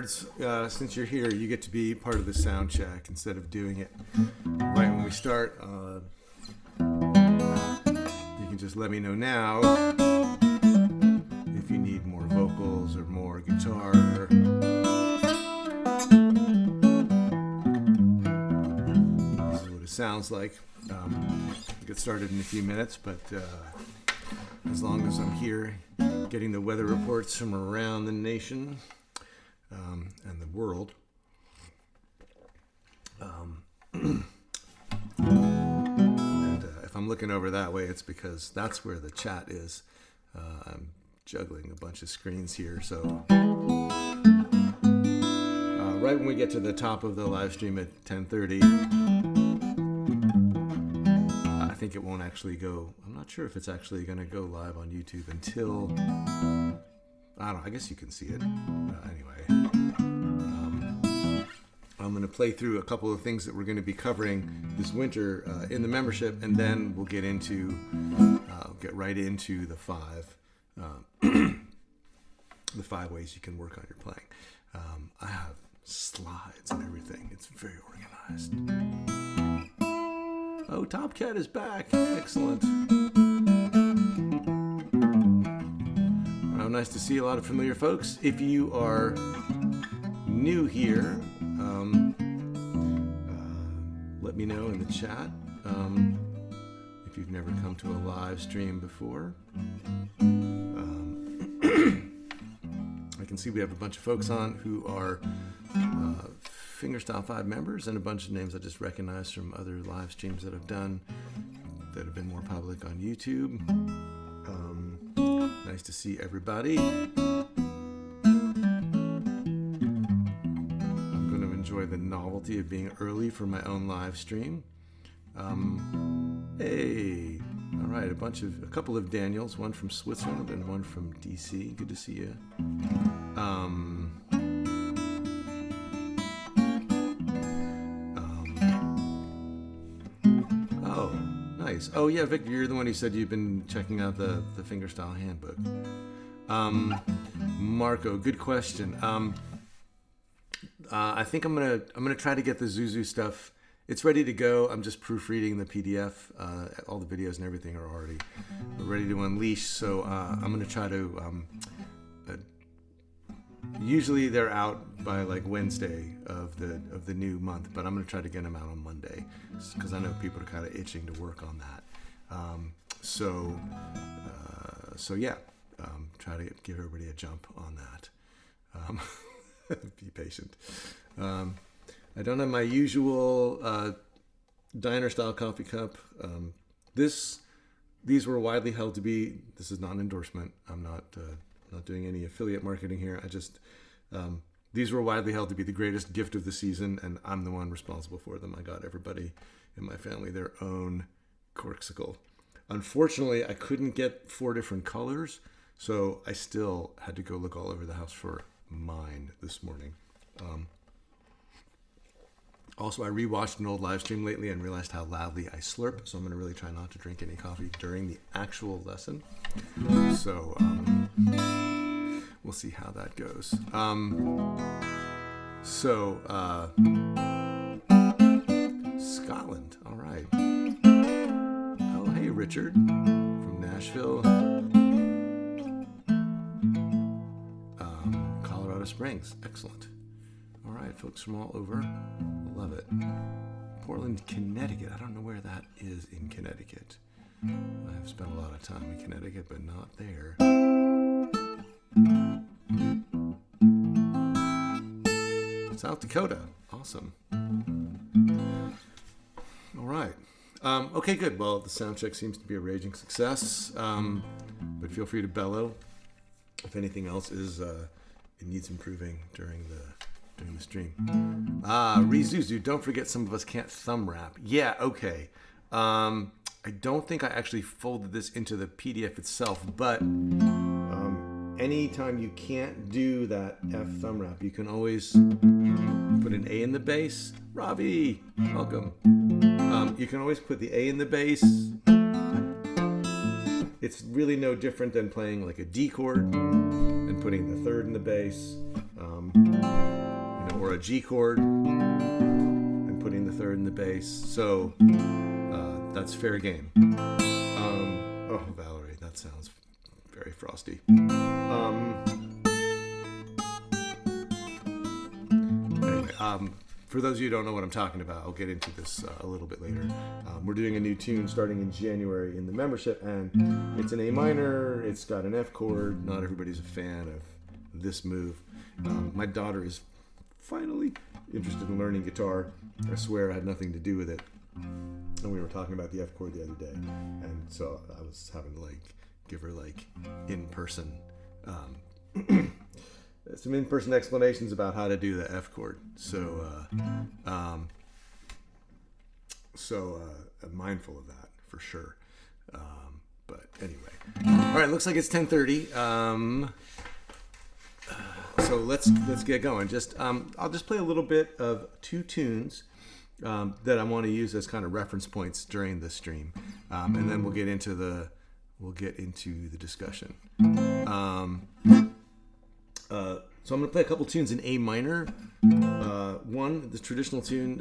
nerds, since you're here, you get to be part of the sound check instead of doing it right when we start. You can just let me know now if you need more vocals or more guitar. This is what it sounds like. We'll get started in a few minutes, but as long as I'm here getting the weather reports from around the nation and the world. And if I'm looking over that way, it's because that's where the chat is. I'm juggling a bunch of screens here, so right when we get to the top of the live stream at 10:30, I think it won't actually go. I'm not sure if it's actually going to go live on YouTube until, I don't know, I guess you can see it. Anyway, I'm going to play through a couple of things that we're going to be covering this winter in the membership, and then we'll get right into the five ways you can work on your playing. I have slides and everything. It's very organized. Oh, Top Cat is back. Excellent. Oh, nice to see a lot of familiar folks. If you are new here, let me know in the chat if you've never come to a live stream before. I can see we have a bunch of folks on who are Fingerstyle Five members, and a bunch of names I just recognized from other live streams that I've done that have been more public on YouTube. Nice to see everybody. I'm going to enjoy the novelty of being early for my own live stream. Hey, all right, a couple of Daniels, one from Switzerland and one from DC. Good to see you. Oh, nice. Oh yeah, Victor, you're the one who said you've been checking out the Fingerstyle handbook. Marco, good question. I think I'm gonna try to get the Zuzu stuff. It's ready to go. I'm just proofreading the PDF. All the videos and everything are already ready to unleash. So I'm going to try to. Usually they're out by like Wednesday of the new month, but I'm going to try to get them out on Monday because I know people are kind of itching to work on that. So yeah, try to give everybody a jump on that. Be patient. I don't have my usual diner style coffee cup. These were widely held to be. This is not an endorsement. I'm not doing any affiliate marketing here. These were widely held to be the greatest gift of the season, and I'm the one responsible for them. I got everybody in my family their own corksicle. Unfortunately, I couldn't get 4 different colors, so I still had to go look all over the house for mine this morning. Also, I rewatched an old live stream lately and realized how loudly I slurp, so I'm going to really try not to drink any coffee during the actual lesson. So we'll see how that goes. Scotland, all right. Oh, hey, Richard from Nashville. Colorado Springs, excellent. All right, folks from all over. Love it. Portland, Connecticut. I don't know where that is in Connecticut. I've spent a lot of time in Connecticut, but not there. South Dakota. Awesome. All right. Okay, good. Well, the sound check seems to be a raging success. But feel free to bellow if anything else it needs improving during the stream. Rizuzu, don't forget some of us can't thumb wrap. Yeah, okay. I don't think I actually folded this into the PDF itself, but anytime you can't do that F thumb wrap, you can always put an A in the bass. Robbie, welcome. You can always put the A in the bass. It's really no different than playing like a D chord and putting the third in the bass. or a G chord and putting the third in the bass. So that's fair game. Oh, Valerie, that sounds very frosty. Anyway, for those of you who don't know what I'm talking about, I'll get into this a little bit later. We're doing a new tune starting in January in the membership, and it's an A minor, it's got an F chord. Not everybody's a fan of this move. My daughter is finally interested in learning guitar. I swear I had nothing to do with it. And we were talking about the F chord the other day, and so I was having to give her in-person some in-person explanations about how to do the F chord. So I'm mindful of that for sure. But anyway, all right. Looks like it's 10:30. So let's get going. I'll just play a little bit of two tunes that I want to use as kind of reference points during the stream, and then we'll get into the discussion. So I'm going to play a couple tunes in A minor. One, the traditional tune,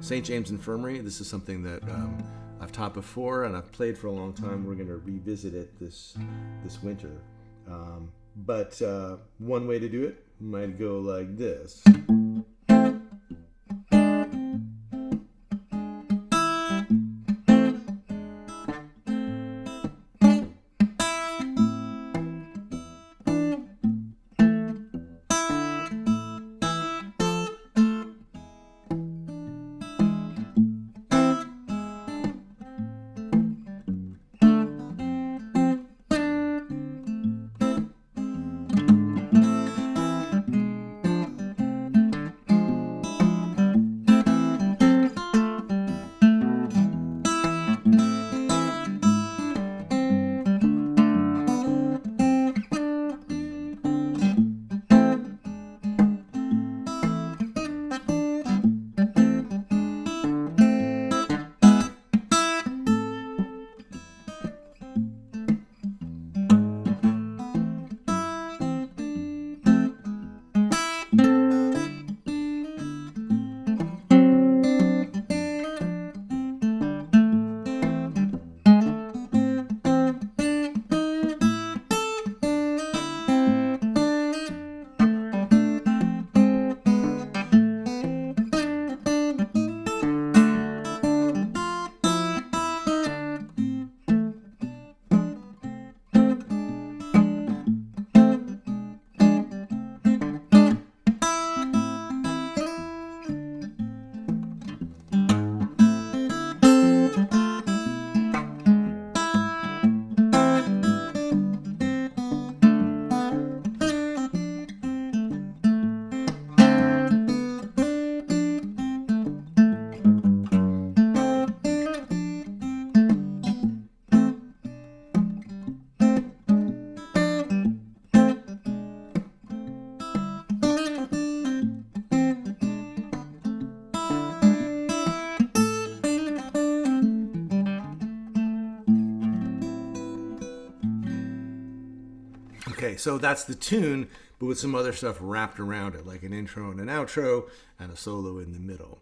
St. James Infirmary. This is something that I've taught before and I've played for a long time. We're going to revisit it this winter. But one way to do it might go like this. Okay, so that's the tune, but with some other stuff wrapped around it, like an intro and an outro and a solo in the middle.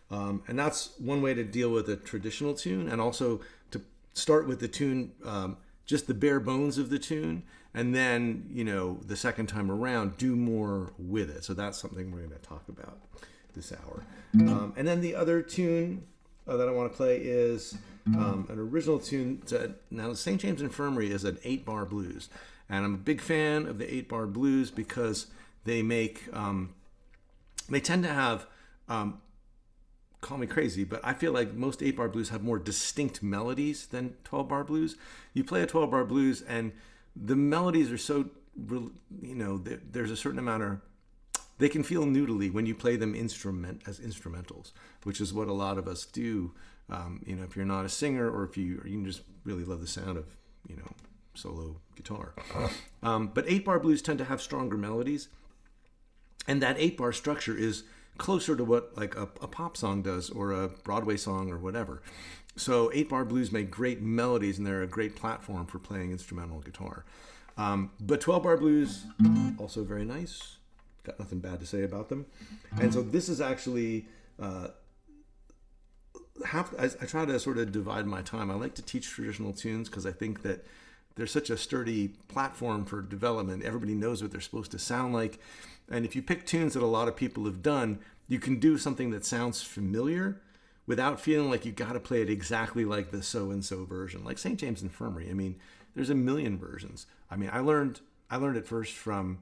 And that's one way to deal with a traditional tune, and also to start with the tune, just the bare bones of the tune, and then, the second time around, do more with it. So that's something we're going to talk about this hour. And then the other tune that I want to play is an original tune. Now, St. James Infirmary is an 8-bar blues. And I'm a big fan of the 8-bar blues because they tend to have, call me crazy, but I feel like most 8-bar blues have more distinct melodies than 12-bar blues. You play a 12-bar blues and the melodies are so, there's a certain amount of, they can feel noodly when you play them as instrumentals, which is what a lot of us do. If you're not a singer, or if you can just really love the sound of, solo guitar. But 8-bar blues tend to have stronger melodies, and that 8-bar structure is closer to what like a pop song does, or a Broadway song, or whatever. So 8-bar blues make great melodies, and they're a great platform for playing instrumental guitar. But 12-bar blues, also very nice, got nothing bad to say about them. And so this is actually I try to sort of divide my time. I like to teach traditional tunes because I think that they're such a sturdy platform for development. Everybody knows what they're supposed to sound like. And if you pick tunes that a lot of people have done, you can do something that sounds familiar without feeling like you got to play it exactly like the so-and-so version. Like St. James Infirmary. I mean, there's a million versions. I mean, I learned it first from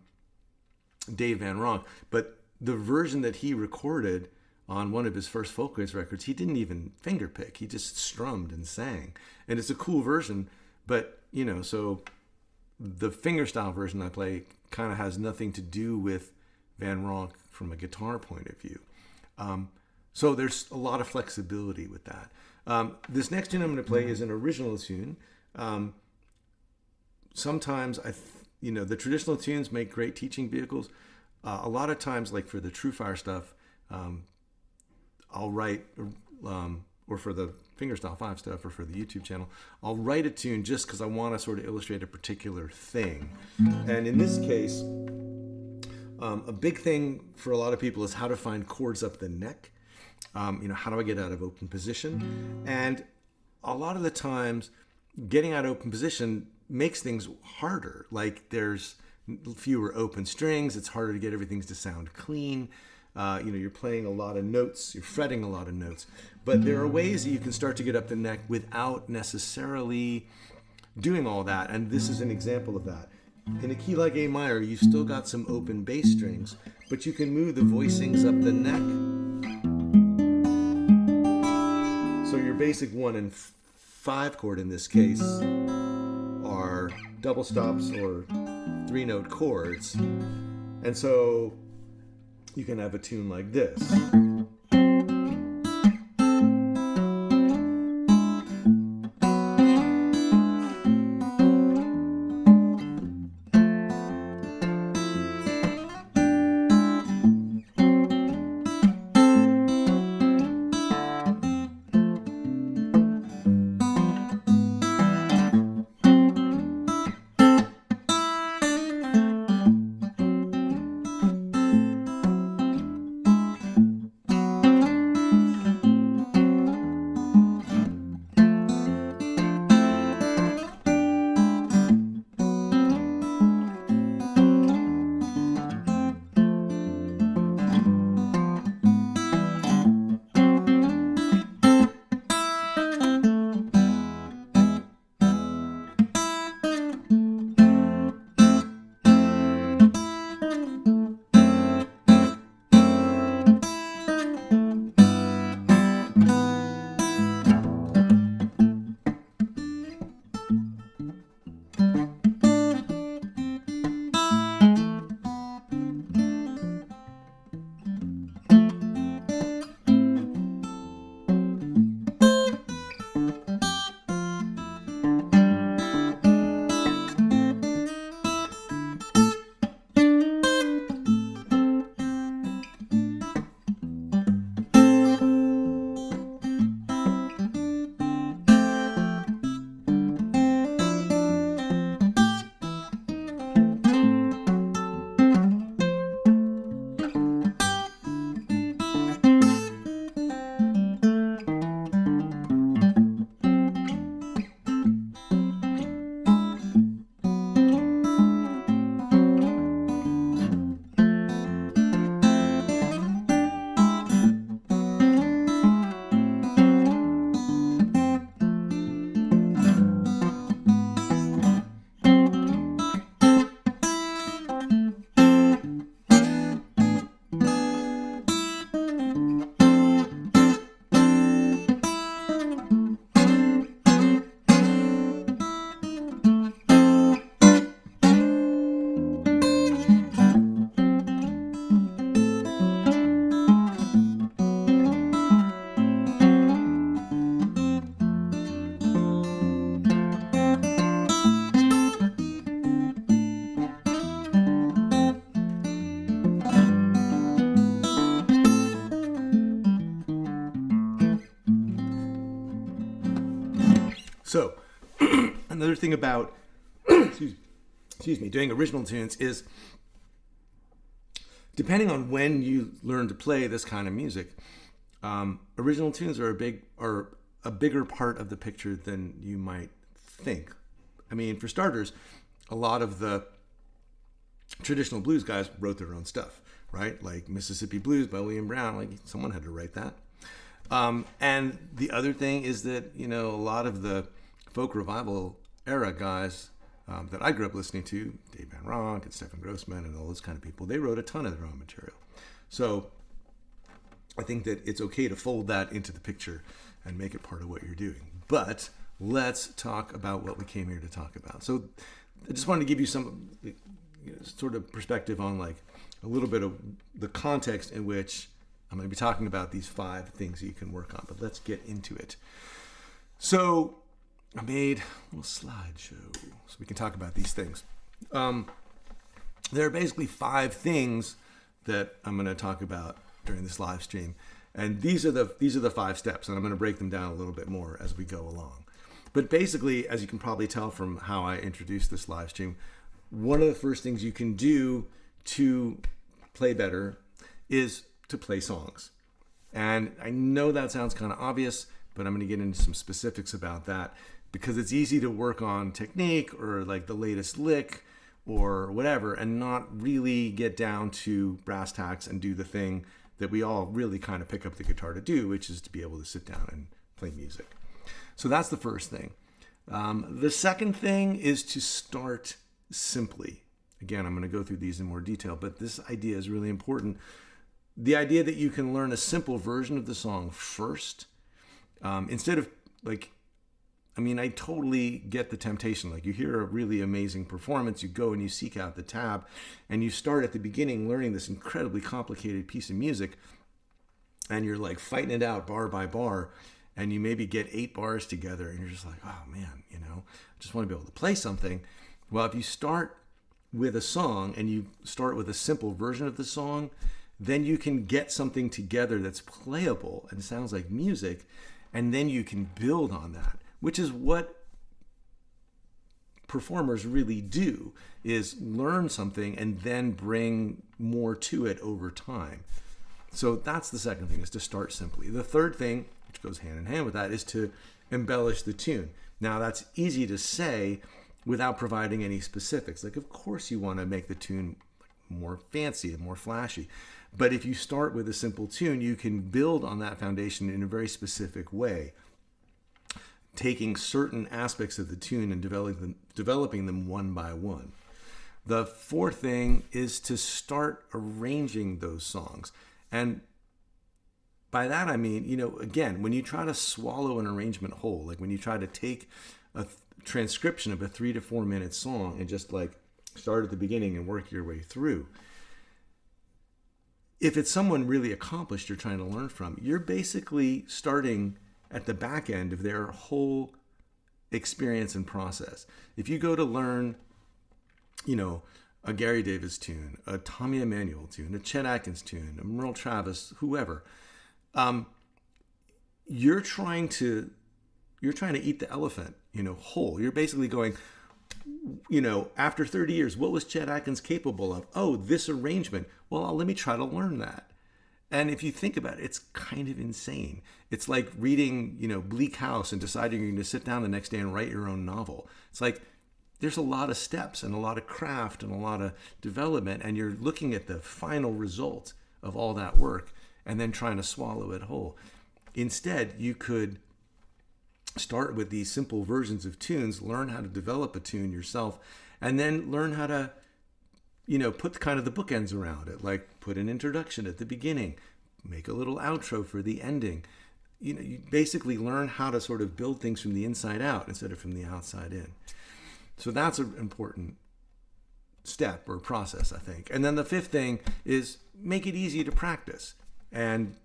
Dave Van Ronk, but the version that he recorded on one of his first Folkways records, he didn't even fingerpick. He just strummed and sang. And it's a cool version, but, you know, so the fingerstyle version I play kind of has nothing to do with Van Ronk from a guitar point of view. So there's a lot of flexibility with that. This next tune I'm going to play is an original tune. Sometimes, the traditional tunes make great teaching vehicles. A lot of times, like for the True Fire stuff, I'll write, or for the Fingerstyle 5 stuff, or for the YouTube channel, I'll write a tune just because I want to sort of illustrate a particular thing. And in this case, a big thing for a lot of people is how to find chords up the neck. How do I get out of open position? And a lot of the times, getting out of open position makes things harder. Like there's fewer open strings. It's harder to get everything to sound clean. You're playing a lot of notes, you're fretting a lot of notes, but there are ways that you can start to get up the neck without necessarily doing all that. And this is an example of that. In a key like A minor, you've still got some open bass strings, but you can move the voicings up the neck. So your basic 1 and 5 chord in this case are double stops or 3-note chords. And so you can have a tune like this. So, another thing about excuse me, doing original tunes is depending on when you learn to play this kind of music, original tunes are a bigger part of the picture than you might think. I mean, for starters, a lot of the traditional blues guys wrote their own stuff, right? Like Mississippi Blues by William Brown, like someone had to write that. And the other thing is that, a lot of the folk revival era guys that I grew up listening to, Dave Van Ronk and Stephen Grossman and all those kind of people, they wrote a ton of their own material. So I think that it's okay to fold that into the picture and make it part of what you're doing. But let's talk about what we came here to talk about. So I just wanted to give you some sort of perspective on like a little bit of the context in which I'm going to be talking about these 5 things that you can work on. But let's get into it. So I made a little slideshow so we can talk about these things. There are basically 5 things that I'm going to talk about during this live stream. And these are the 5 steps, and I'm going to break them down a little bit more as we go along. But basically, as you can probably tell from how I introduced this live stream, one of the first things you can do to play better is to play songs. And I know that sounds kind of obvious, but I'm going to get into some specifics about that because it's easy to work on technique or like the latest lick or whatever and not really get down to brass tacks and do the thing that we all really kind of pick up the guitar to do, which is to be able to sit down and play music. So that's the first thing. The second thing is to start simply. Again, I'm going to go through these in more detail, but this idea is really important. The idea that you can learn a simple version of the song first, instead of I totally get the temptation. Like you hear a really amazing performance, you go and you seek out the tab and you start at the beginning learning this incredibly complicated piece of music and you're like fighting it out bar by bar and you maybe get 8 bars together and you're just like, oh man, I just want to be able to play something. Well, if you start with a song and you start with a simple version of the song, then you can get something together that's playable and sounds like music, and then you can build on that, which is what performers really do, is learn something and then bring more to it over time. So that's the second thing, is to start simply. The third thing, which goes hand in hand with that, is to embellish the tune. Now that's easy to say without providing any specifics. Like, of course you want to make the tune more fancy and more flashy. But if you start with a simple tune, you can build on that foundation in a very specific way, taking certain aspects of the tune and developing them one by one. The fourth thing is to start arranging those songs. And by that I mean, again, when you try to swallow an arrangement whole, like when you try to take a transcription of a 3 to 4 minute song and just like start at the beginning and work your way through, if it's someone really accomplished you're trying to learn from, you're basically starting at the back end of their whole experience and process. If you go to learn, a Gary Davis tune, a Tommy Emmanuel tune, a Chet Atkins tune, a Merle Travis, whoever, you're trying to eat the elephant, whole. You're basically going, after 30 years, what was Chet Atkins capable of? Oh, this arrangement. Well, let me try to learn that. And if you think about it, it's kind of insane. It's like reading, Bleak House and deciding you're going to sit down the next day and write your own novel. It's like there's a lot of steps and a lot of craft and a lot of development, and you're looking at the final result of all that work and then trying to swallow it whole. Instead, you could start with these simple versions of tunes, learn how to develop a tune yourself, and then learn how to, put kind of the bookends around it, like put an introduction at the beginning, make a little outro for the ending. You basically learn how to sort of build things from the inside out instead of from the outside in. So that's an important step or process, I think. And then the fifth thing is make it easy to practice. And,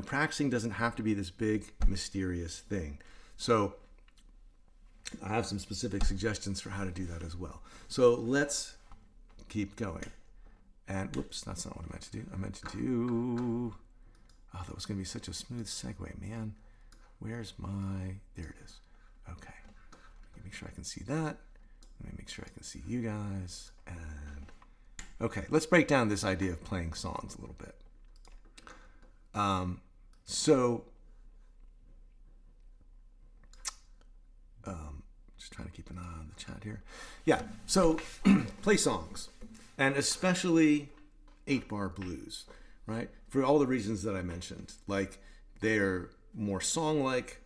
practicing doesn't have to be this big, mysterious thing. So I have some specific suggestions for how to do that as well. So let's keep going. And whoops, that's not what I meant to do. I meant to do, that was going to be such a smooth segue, man. Where's my, there it is. Okay. Let me make sure I can see that. Let me make sure I can see you guys. And Okay, let's break down this idea of playing songs a little bit. So, just trying to keep an eye on the chat here. Yeah, so play songs, and especially 8-bar blues, right? For all the reasons that I mentioned. Like, they're more song-like,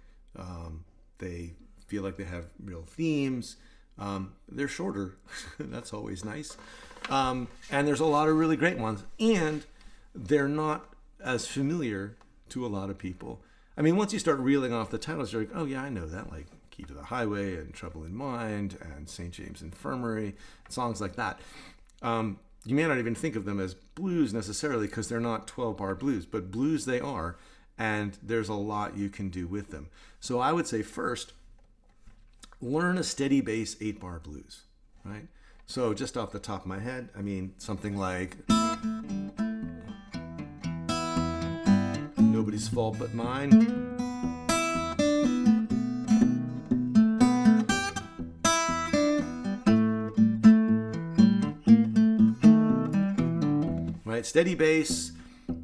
they feel like they have real themes, they're shorter, that's always nice. And there's a lot of really great ones, and they're not as familiar to a lot of people. I mean, once you start reeling off the titles, you're like, oh yeah, I know that, like Key to the Highway and Trouble in Mind and St. James Infirmary, songs like that. You may not even think of them as blues necessarily because they're not 12-bar blues, but blues they are, and there's a lot you can do with them. So I would say first, learn a steady bass 8-bar blues, right? So just off the top of my head, I mean, something like Nobody's Fault But Mine. Right, steady bass,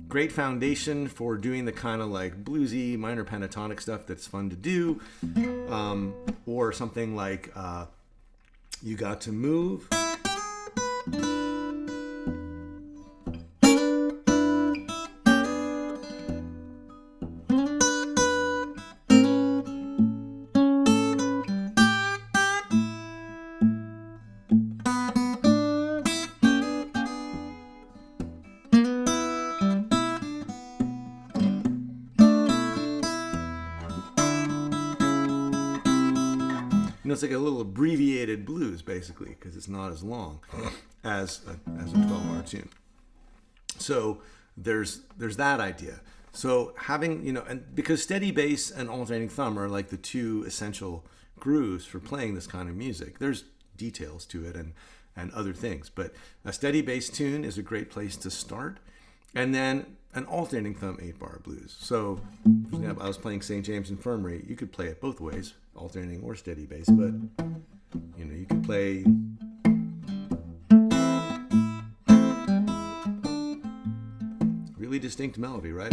great foundation for doing the kind of like bluesy minor pentatonic stuff that's fun to do, or something like You Got to Move. It's like a little abbreviated blues, basically, because it's not as long as a 12-bar tune. So there's that idea. So having, and because steady bass and alternating thumb are like the two essential grooves for playing this kind of music. There's details to it and other things, but a steady bass tune is a great place to start. And then an alternating thumb 8-bar blues. So, for example, I was playing St. James Infirmary. You could play it both ways, alternating or steady bass, but you could play really distinct melody, right?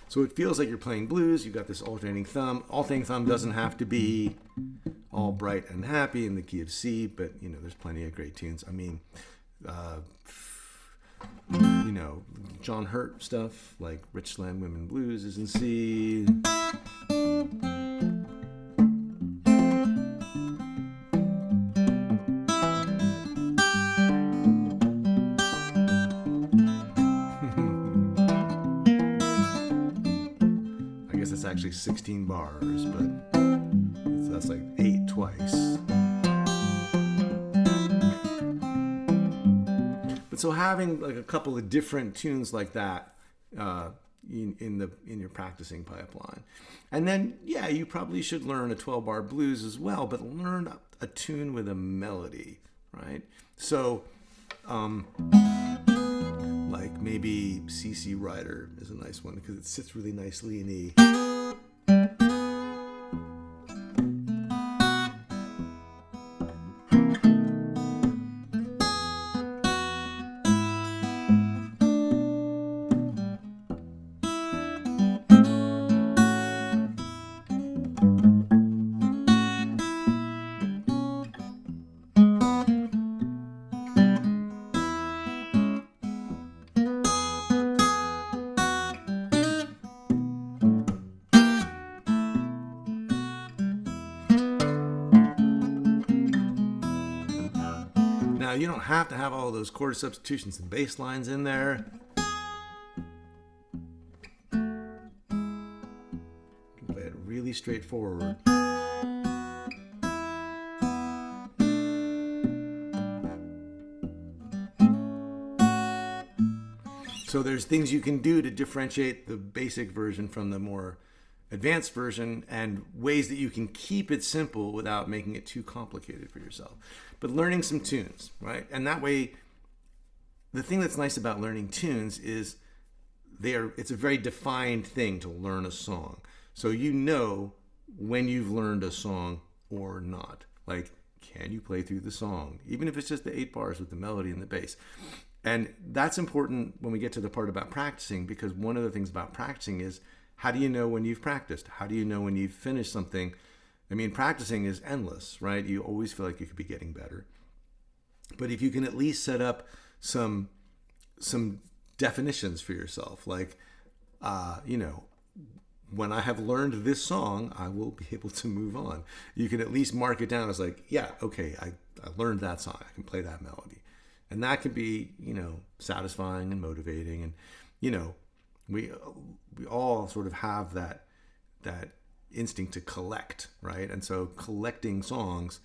So it feels like you're playing blues. You've got this alternating thumb. Alternating thumb doesn't have to be all bright and happy in the key of C, but there's plenty of great tunes. I mean, John Hurt stuff like Richland Women Blues is in C. Actually 16 bars, but that's like 8 twice. But so having like a couple of different tunes like that in your practicing pipeline, and then you probably should learn a 12-bar blues as well, but learn a tune with a melody, right? So like maybe CC Rider is a nice one because it sits really nicely in E. You don't have to have all those chord substitutions and bass lines in there. You can play it really straightforward. So there's things you can do to differentiate the basic version from the more advanced version, and ways that you can keep it simple without making it too complicated for yourself. But learning some tunes, right? And that way, the thing that's nice about learning tunes is it's a very defined thing to learn a song. So you know when you've learned a song or not. Like, can you play through the song? Even if it's just the 8 bars with the melody and the bass. And that's important when we get to the part about practicing, because one of the things about practicing is, how do you know when you've practiced? How do you know when you've finished something? I mean, practicing is endless, right? You always feel like you could be getting better. But if you can at least set up some definitions for yourself, like, when I have learned this song, I will be able to move on. You can at least mark it down as like, yeah, okay, I learned that song. I can play that melody. And that can be, satisfying and motivating. And, we all sort of have that instinct to collect, right? And so collecting songs,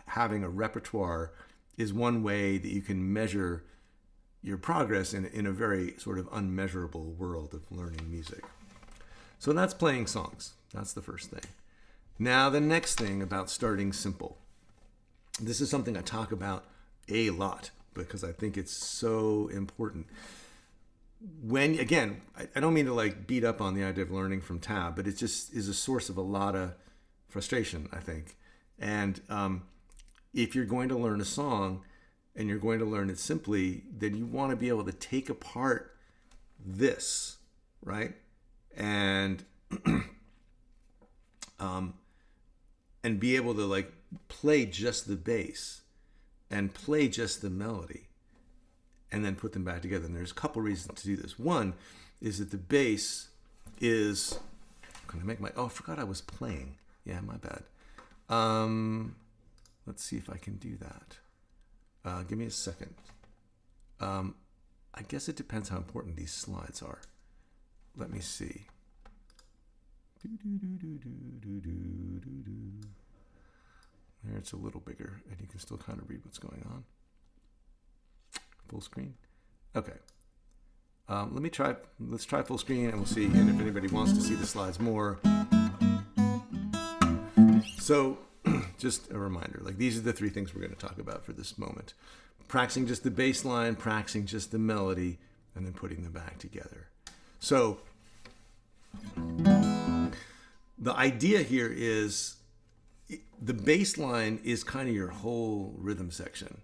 having a repertoire, is one way that you can measure your progress in a very sort of unmeasurable world of learning music. So that's playing songs. That's the first thing. Now, the next thing about starting simple. This is something I talk about a lot because I think it's so important. When, again, I don't mean to like beat up on the idea of learning from tab, but it just is a source of a lot of frustration, I think. And if you're going to learn a song and you're going to learn it simply, then you want to be able to take apart this, right? And and be able to like play just the bass and play just the melody and then put them back together. And there's a couple reasons to do this. One is that the bass is, I forgot I was playing. Yeah, my bad. Let's see if I can do that. Give me a second. I guess it depends how important these slides are. Let me see. There, it's a little bigger, and you can still kind of read what's going on. Full screen. Okay. Let's try full screen, and we'll see. And if anybody wants to see the slides more. So, just a reminder, like these are the 3 things we're going to talk about for this moment. Practicing just the bass line, practicing just the melody, and then putting them back together. So, the idea here is the bass line is kind of your whole rhythm section.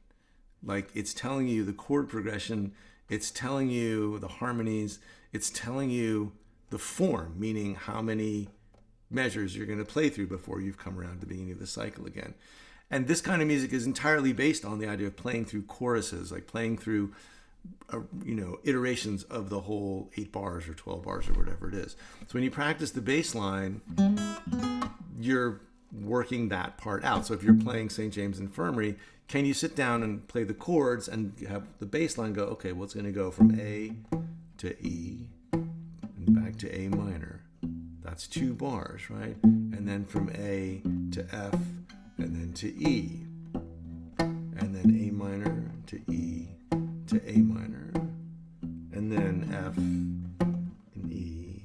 Like, it's telling you the chord progression, it's telling you the harmonies, it's telling you the form, meaning how many measures you're going to play through before you've come around to the beginning of the cycle again. And this kind of music is entirely based on the idea of playing through choruses, like playing through iterations of the whole 8 bars or 12 bars or whatever it is. So when you practice the bass line, you're working that part out. So if you're playing St. James Infirmary, can you sit down and play the chords and have the bass line go, okay, well, it's going to go from A to E and back to A minor. That's 2 bars, right? And then from A to F and then to E. And then A minor to E to A minor, and then F and E.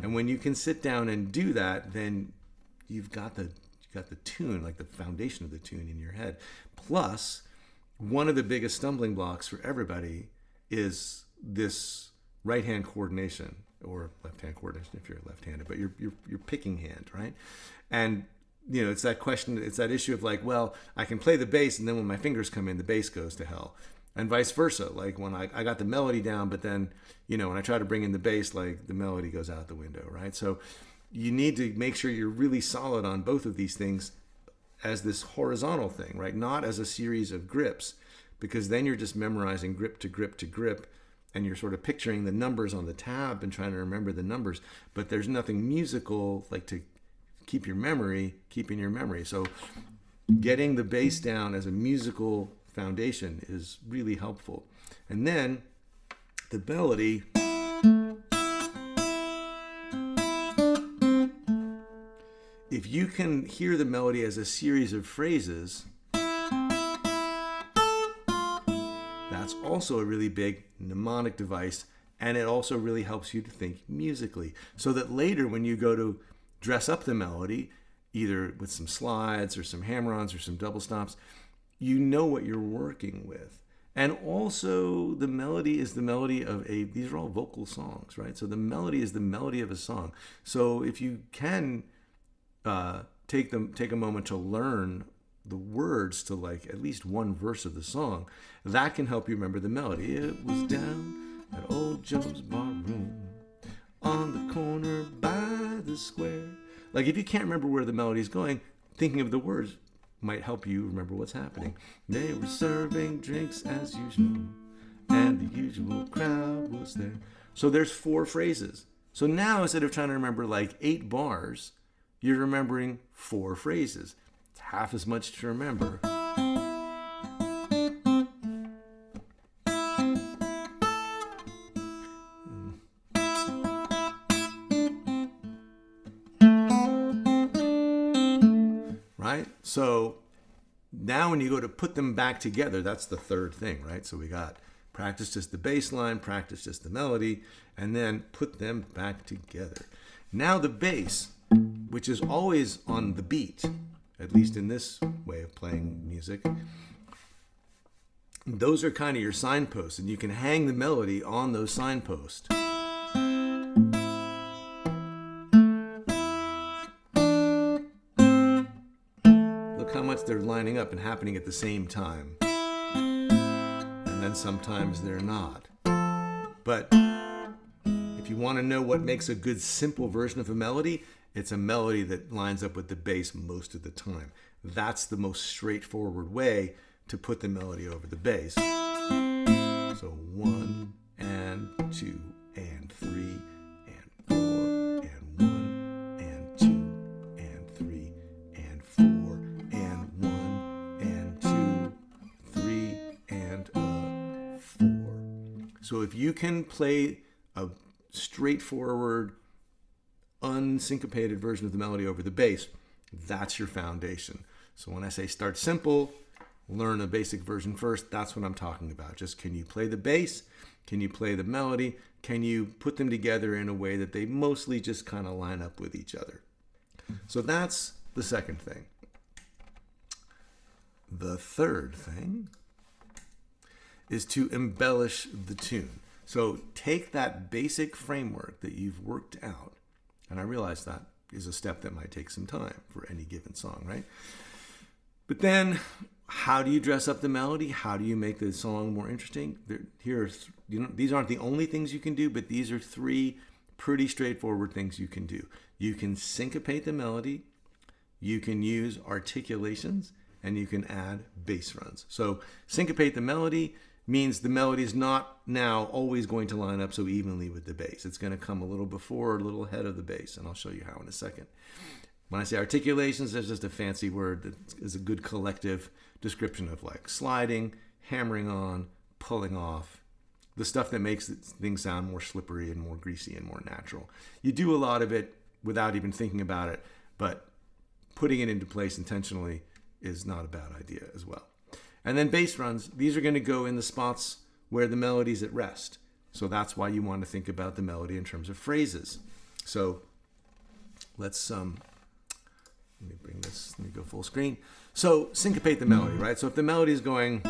And when you can sit down and do that, then you've got the tune, like the foundation of the tune in your head. Plus, one of the biggest stumbling blocks for everybody is this right-hand coordination, or left-hand coordination if you're left-handed, but your picking hand, right? And it's that question, it's that issue of like, well, I can play the bass, and then when my fingers come in, the bass goes to hell. And vice versa. Like when I got the melody down, but then, when I try to bring in the bass, like the melody goes out the window, right? So you need to make sure you're really solid on both of these things as this horizontal thing, right? Not as a series of grips, because then you're just memorizing grip to grip to grip, and you're sort of picturing the numbers on the tab and trying to remember the numbers, but there's nothing musical like to keeping your memory. So getting the bass down as a musical foundation is really helpful. And then the melody, if you can hear the melody as a series of phrases, that's also a really big mnemonic device, and it also really helps you to think musically, so that later when you go to dress up the melody, either with some slides or some hammer-ons or some double stops, you know what you're working with. And also, the melody is the melody of these are all vocal songs, right? So the melody is the melody of a song. So if you can take a moment to learn the words to like at least one verse of the song, that can help you remember the melody. It was down at old Joe's bar room on the corner by the square. Like if you can't remember where the melody is going, thinking of the words might help you remember what's happening. They were serving drinks as usual, and the usual crowd was there. So there's 4 phrases. So now instead of trying to remember like 8 bars, you're remembering 4 phrases. It's half as much to remember. Right? So now when you go to put them back together, that's the third thing, right? So we got practice just the bass line, practice just the melody, and then put them back together. Now the bass, which is always on the beat, at least in this way of playing music, those are kind of your signposts, and you can hang the melody on those signposts. How much they're lining up and happening at the same time. And then sometimes they're not. But if you want to know what makes a good simple version of a melody, it's a melody that lines up with the bass most of the time. That's the most straightforward way to put the melody over the bass. So 1 and 2 and 3 and 4 and 1 and 2 and 3 and 4 and 1 and 2, 3 and 4. So if you can play a straightforward, unsyncopated version of the melody over the bass, that's your foundation. So when I say start simple, learn a basic version first, that's what I'm talking about. Just can you play the bass? Can you play the melody? Can you put them together in a way that they mostly just kind of line up with each other? So that's the second thing. The third thing is to embellish the tune. So take that basic framework that you've worked out, and I realize that is a step that might take some time for any given song, right? But then, how do you dress up the melody? How do you make the song more interesting? These aren't the only things you can do, but these are 3 pretty straightforward things you can do. You can syncopate the melody, you can use articulations, and you can add bass runs. So syncopate the melody means the melody is not now always going to line up so evenly with the bass. It's going to come a little before or a little ahead of the bass, and I'll show you how in a second. When I say articulations, that's just a fancy word that is a good collective description of like sliding, hammering on, pulling off, the stuff that makes things sound more slippery and more greasy and more natural. You do a lot of it without even thinking about it, but putting it into place intentionally is not a bad idea as well. And then bass runs, these are going to go in the spots where the melody's at rest. So that's why you want to think about the melody in terms of phrases. So let's let me bring this, let me go full screen. So syncopate the melody, right? So if the melody is going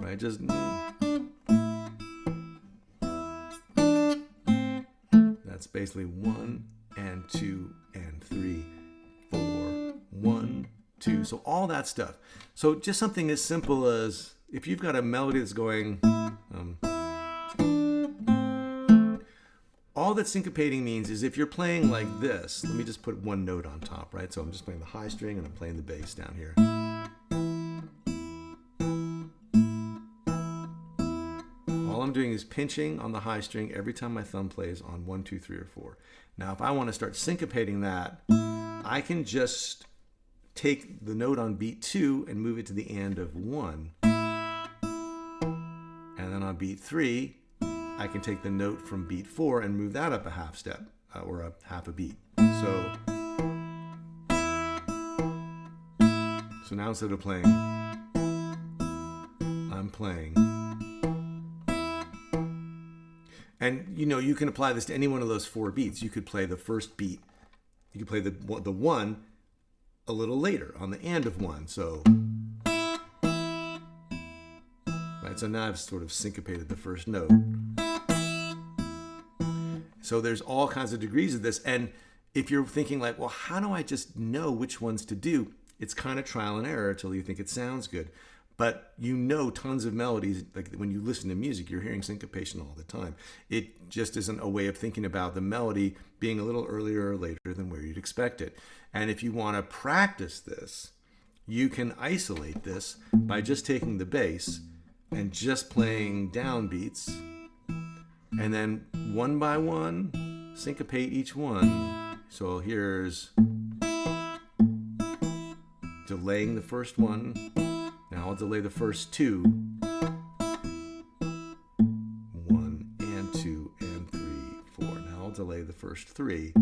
right, just that's basically 1 and 2 and 3, 4, 1, 2. So all that stuff. So just something as simple as if you've got a melody that's going, all that syncopating means is if you're playing like this, let me just put one note on top, right? So I'm just playing the high string and I'm playing the bass down here. All I'm doing is pinching on the high string every time my thumb plays on 1, 2, 3, or 4. Now, if I want to start syncopating that, I can just take the note on beat 2 and move it to the end of 1. And then on beat 3, I can take the note from beat 4 and move that up a half step, or a half a beat. So now instead of playing, I'm playing. And you can apply this to any one of those 4 beats. You could play the first beat. You could play the 1 a little later on the and of one. So, right, so now I've sort of syncopated the first note. So there's all kinds of degrees of this. And if you're thinking like, well, how do I just know which ones to do? It's kind of trial and error until you think it sounds good. But you know tons of melodies, like when you listen to music, you're hearing syncopation all the time. It just isn't a way of thinking about the melody being a little earlier or later than where you'd expect it. And if you want to practice this, you can isolate this by just taking the bass and just playing downbeats, and then one by one, syncopate each one. So here's delaying the first one. Now I'll delay the first two. 1 and 2 and 3, 4. Now I'll delay the first three.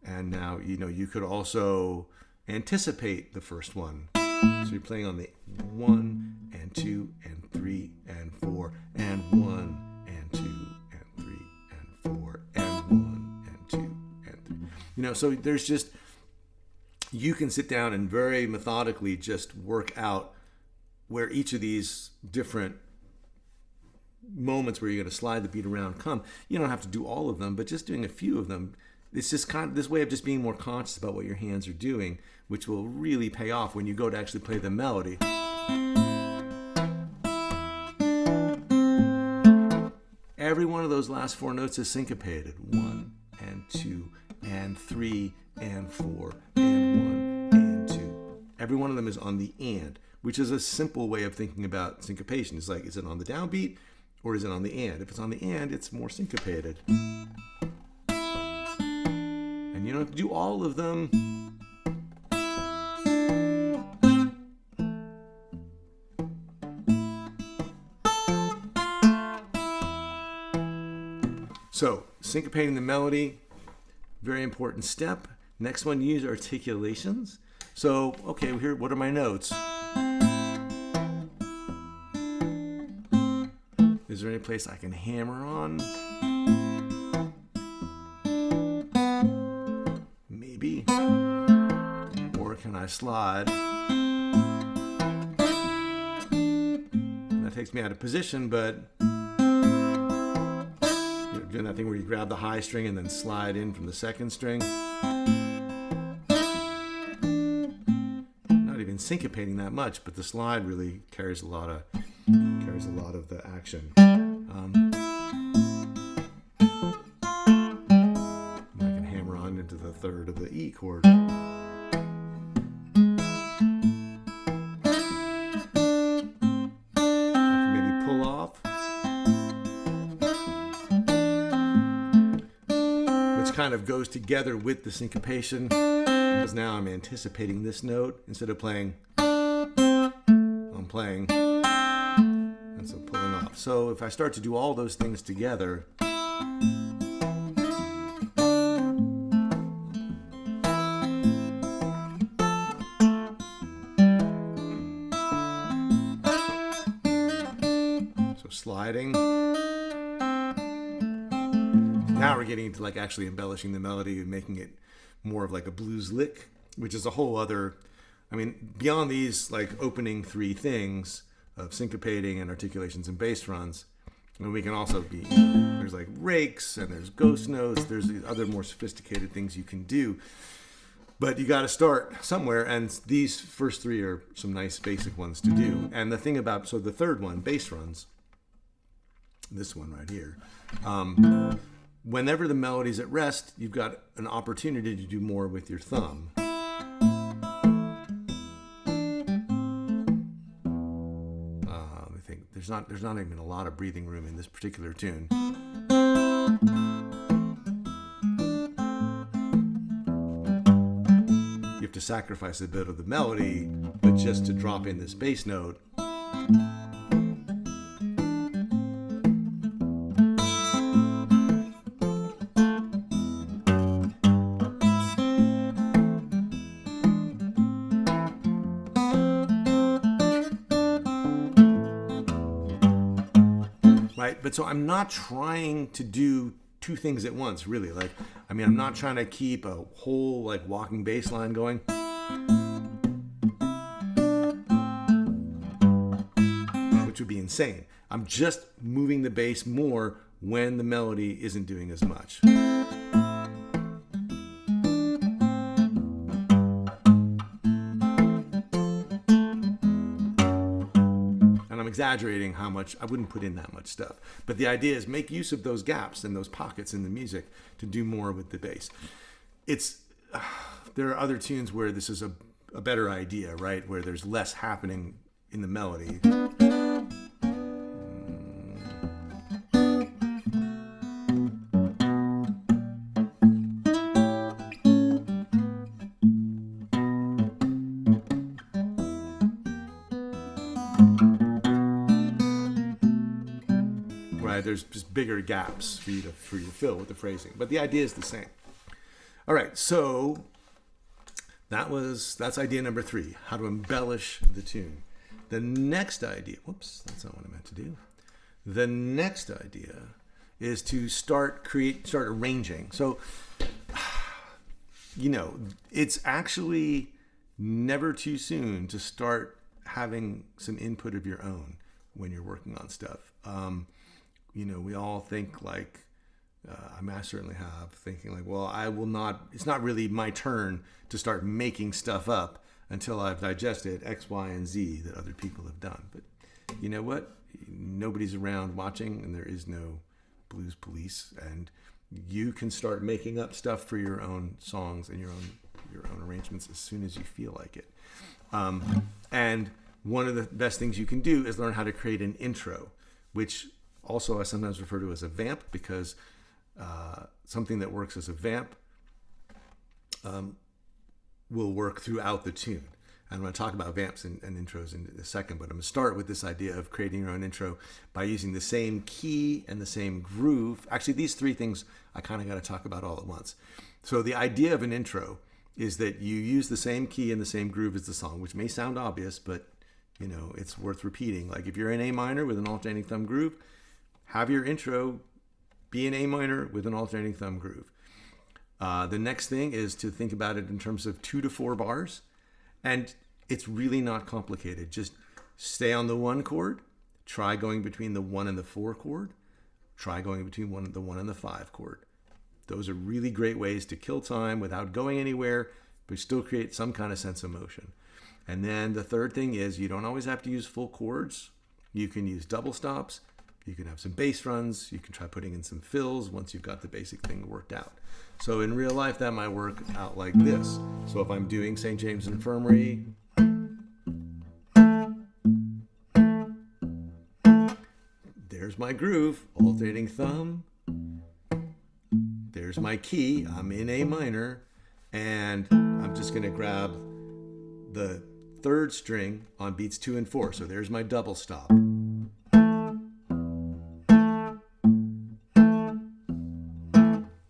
And now, you could also anticipate the first one. So you're playing on the 1 and 2 and 3 and 4 and 1 and 2 and 3 and 4 and 1 and 2 and 3. So there's just, you can sit down and very methodically just work out where each of these different moments where you're going to slide the beat around come. You don't have to do all of them, but just doing a few of them, it's just kind of this way of just being more conscious about what your hands are doing, which will really pay off when you go to actually play the melody. Every one of those last four notes is syncopated. 1 and 2 and 3 and 4 and 1 and 2. Every one of them is on the and, which is a simple way of thinking about syncopation. It's like, is it on the downbeat or is it on the and? If it's on the and, it's more syncopated. And you don't have to do all of them. So, syncopating the melody, very important step. Next one, use articulations. So, okay, here, what are my notes? Is there any place I can hammer on? Maybe. Or can I slide? That takes me out of position, but doing that thing where you grab the high string and then slide in from the second string. Not even syncopating that much, but the slide really carries a lot of the action. I can hammer on into the third of the E chord. Kind of goes together with the syncopation, because now I'm anticipating this note instead of playing. I'm playing, and so pulling off. So if I start to do all those things together, so sliding. Now we're getting into like actually embellishing the melody and making it more of like a blues lick, which is a whole other, beyond these like opening three things of syncopating and articulations and bass runs, and we can also be, there's like rakes and there's ghost notes, there's these other more sophisticated things you can do. But you got to start somewhere, and these first three are some nice basic ones to do. And the thing about, so the third one, bass runs, this one right here, whenever the melody's at rest, you've got an opportunity to do more with your thumb. I think there's not even a lot of breathing room in this particular tune. You have to sacrifice a bit of the melody, but just to drop in this bass note. But so I'm not trying to do two things at once, really. Like, I mean, I'm not trying to keep a whole like walking bass line going. Which would be insane. I'm just moving the bass more when the melody isn't doing as much. Exaggerating how much, I wouldn't put in that much stuff, but the idea is make use of those gaps and those pockets in the music to do more with the bass. There are other tunes where this is a better idea, right, where there's less happening in the melody. There's just bigger gaps for you to fill with the phrasing, but the idea is the same. All right, so that's idea number 3: how to embellish the tune. The next idea, whoops, that's not what I meant to do. The next idea is to start arranging. So, it's actually never too soon to start having some input of your own when you're working on stuff. We all think like, I certainly have, thinking like, well, it's not really my turn to start making stuff up until I've digested X, Y, and Z that other people have done. But you know what? Nobody's around watching, and there is no blues police, and you can start making up stuff for your own songs and your own arrangements as soon as you feel like it. And one of the best things you can do is learn how to create an intro, which also I sometimes refer to as a vamp, because something that works as a vamp will work throughout the tune. And I'm going to talk about vamps and intros in a second, but I'm going to start with this idea of creating your own intro by using the same key and the same groove. Actually, these 3 things I kind of got to talk about all at once. So the idea of an intro is that you use the same key and the same groove as the song, which may sound obvious, but it's worth repeating. Like if you're in A minor with an alternating thumb groove, have your intro be in A minor with an alternating thumb groove. The next thing is to think about it in terms of 2 to 4 bars. And it's really not complicated. Just stay on the 1 chord, try going between the 1 and the 4 chord, try going between the 1 and the 5 chord. Those are really great ways to kill time without going anywhere, but still create some kind of sense of motion. And then the third thing is you don't always have to use full chords. You can use double stops. You can have some bass runs. You can try putting in some fills once you've got the basic thing worked out. So in real life, that might work out like this. So if I'm doing St. James Infirmary, there's my groove, alternating thumb. There's my key. I'm in A minor, and I'm just going to grab the 3rd string on beats 2 and 4. So there's my double stop.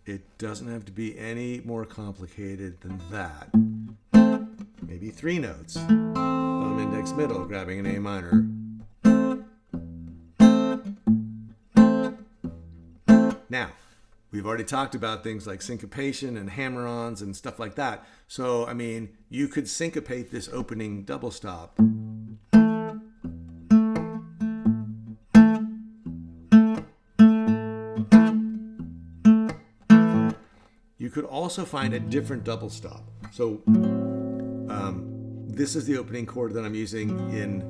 It doesn't have to be any more complicated than that. Maybe 3 notes. Thumb, index, middle, grabbing an A minor. Now, we've already talked about things like syncopation and hammer-ons and stuff like that. So, I mean, you could syncopate this opening double stop. You could also find a different double stop. So this is the opening chord that I'm using in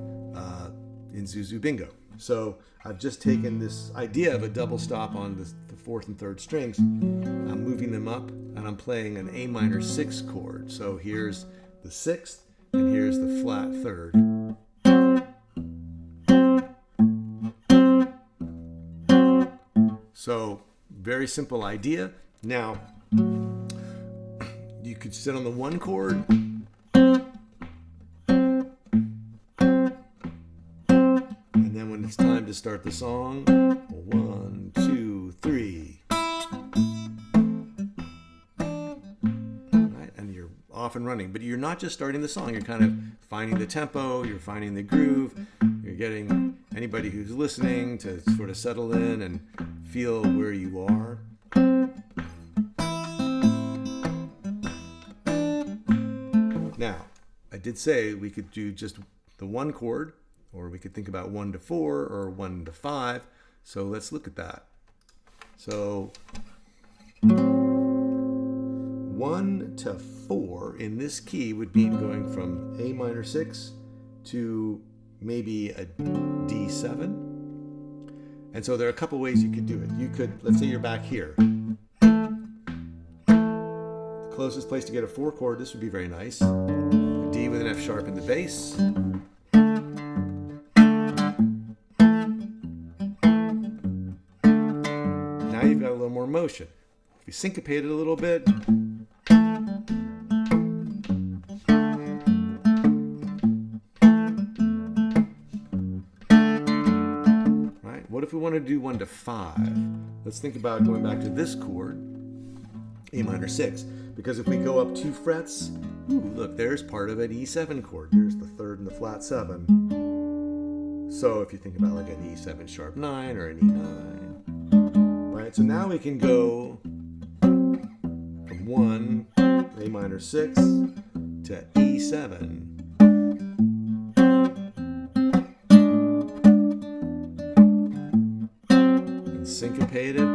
Zuzu Bingo. So I've just taken this idea of a double stop on the 4th and 3rd strings. I'm moving them up, and I'm playing an A minor 6 chord. So here's the 6th, and here's the flat 3rd. So very simple idea. Now, you could sit on the 1 chord, and then when it's time to start the song, 1, 2, 3. Right? And you're off and running. But you're not just starting the song, you're kind of finding the tempo, you're finding the groove, you're getting anybody who's listening to sort of settle in and feel where you are. Now, I did say we could do just the one chord, or we could think about 1 to 4 or 1 to 5. So let's look at that. So 1 to 4 in this key would mean going from A minor 6 to maybe a D7. And so there are a couple ways you could do it. You could, let's say you're back here. The closest place to get a 4 chord, this would be very nice. A D with an F sharp in the bass. Now you've got a little more motion. If you syncopate it a little bit, what if we want to do 1 to 5? Let's think about going back to this chord, A minor 6, because if we go up 2 frets, ooh, look, there's part of an E7 chord. There's the 3rd and the flat 7. So if you think about like an E7 sharp 9 or an E9, right? So now we can go from 1, A minor 6, to E7. Syncopated,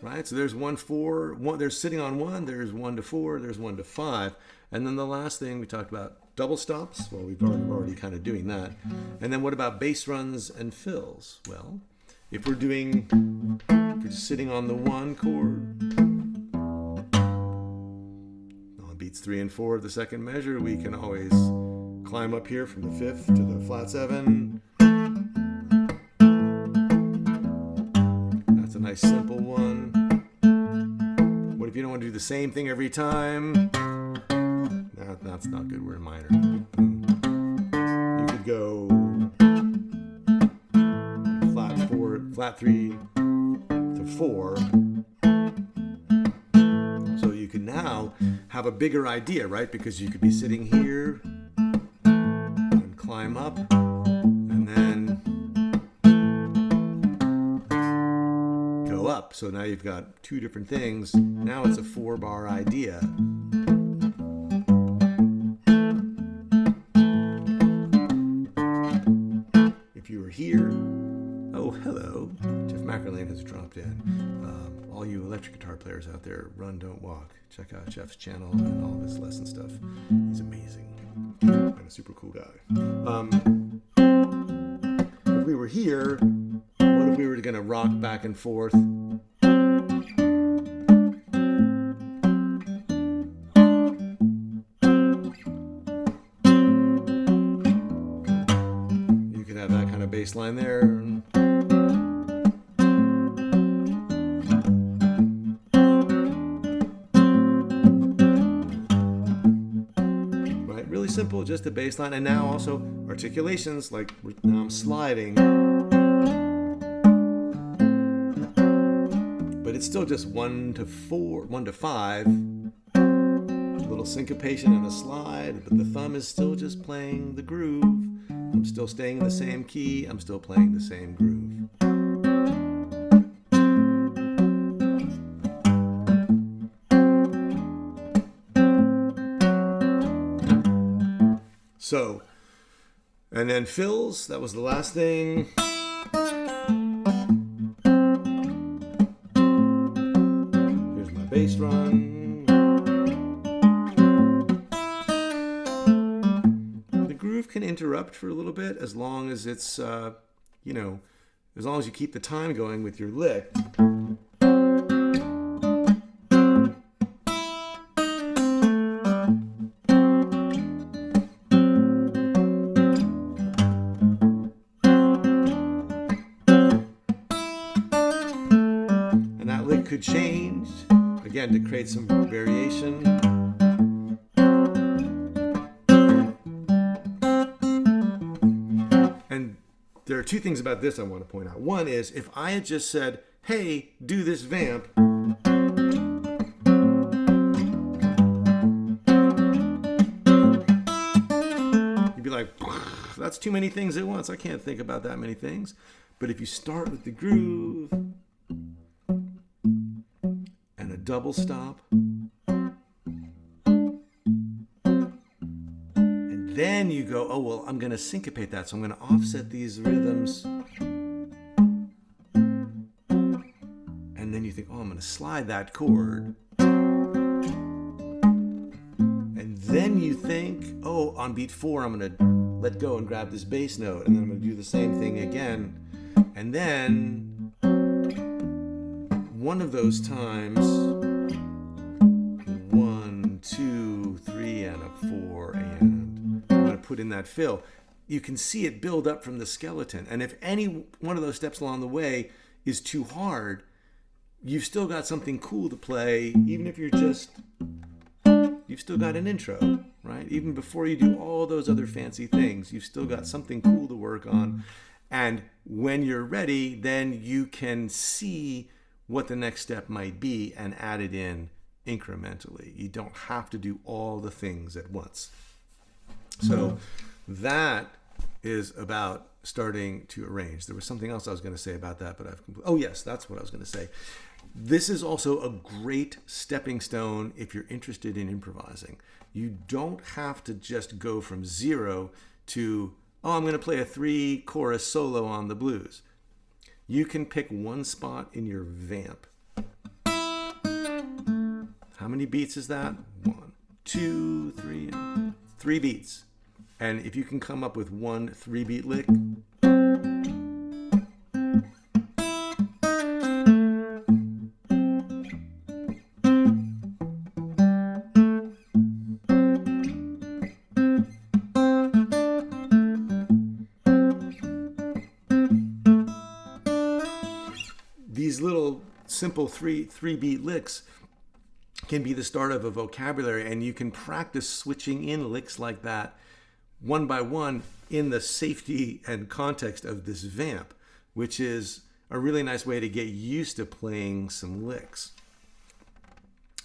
right? So there's 1 4 1. There's sitting on 1. There's 1 to 4. There's 1 to 5. And then the last thing we talked about, double stops. Well, we've already kind of doing that. And then what about bass runs and fills? Well, if we're just sitting on the 1 chord on beats 3 and 4 of the second measure, we can always climb up here from the 5th to the flat 7. That's a nice simple one. What if you don't want to do the same thing every time? That's not good. We're in minor. You could go flat 3 to 4. So you can now have a bigger idea, right? Because you could be sitting here, climb up, and then go up. So now you've got 2 different things. Now it's a 4-bar idea. If you were here, oh, hello. Jeff McErlane has dropped in. All you electric guitar players out there, run, don't walk. Check out Jeff's channel and all of his lesson stuff. He's amazing. And a super cool guy. If we were here, what if we were going to rock back and forth? You could have that kind of bass line there. Simple, just a bass line, and now also articulations, like now I'm sliding, but it's still just 1 to 4, 1 to 5, a little syncopation and a slide, but the thumb is still just playing the groove. I'm still staying in the same key, I'm still playing the same groove. So, and then fills, that was the last thing. Here's my bass run. The groove can interrupt for a little bit as long as it's, as long as you keep the time going with your lick. Could change again to create some variation. And there are 2 things about this I want to point out. One is if I had just said, hey, do this vamp, that's too many things at once. I can't think about that many things. But if you start with the groove and a double stop, and then you go, oh, well, I'm going to syncopate that. So I'm going to offset these rhythms. And then you think, oh, I'm going to slide that chord. And then you think, oh, on beat 4, I'm going to let go and grab this bass note. And then I'm going to do the same thing again. And then one of those times, 1, 2, 3, and a 4, and I'm going to put in that fill. You can see it build up from the skeleton. And if any one of those steps along the way is too hard, you've still got something cool to play, even if you've still got an intro, right? Even before you do all those other fancy things, you've still got something cool to work on. And when you're ready, then you can see what the next step might be and add it in incrementally. You don't have to do all the things at once. So that is about starting to arrange. There was something else I was going to say about that, but oh yes, that's what I was going to say. This is also a great stepping stone if you're interested in improvising. You don't have to just go from 0 to, oh, I'm going to play a 3-chorus solo on the blues. You can pick one spot in your vamp. How many beats is that? 1, 2, 3, 3 beats. And if you can come up with one 3-beat lick, these little simple three-beat licks can be the start of a vocabulary, and you can practice switching in licks like that one by one in the safety and context of this vamp, which is a really nice way to get used to playing some licks.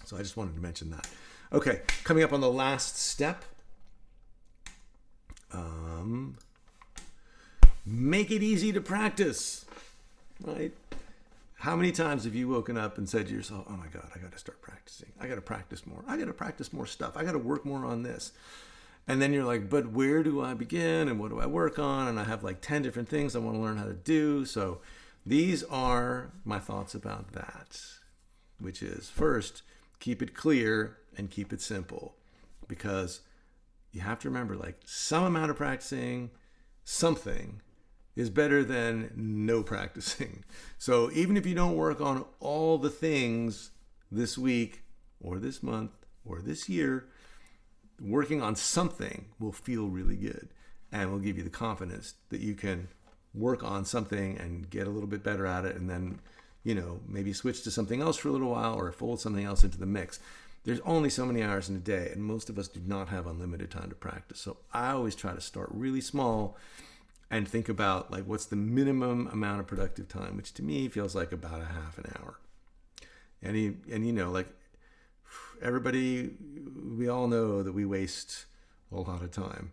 So I just wanted to mention that. Okay, coming up on the last step. Make it easy to practice, right? How many times have you woken up and said to yourself, oh my God, I got to start practicing. I got to practice more. I got to practice more stuff. I got to work more on this. And then you're like, but where do I begin? And what do I work on? And I have like 10 different things I want to learn how to do. So these are my thoughts about that, which is first, keep it clear and keep it simple, because you have to remember, like, some amount of practicing something is better than no practicing. So even if you don't work on all the things this week or this month or this year, working on something will feel really good and will give you the confidence that you can work on something and get a little bit better at it, and then, you know, maybe switch to something else for a little while or fold something else into the mix. There's only so many hours in a day, and most of us do not have unlimited time to practice. So I always try to start really small and think about, like, what's the minimum amount of productive time, which to me feels like about a half an hour. And you know, like, everybody, we all know that we waste a lot of time,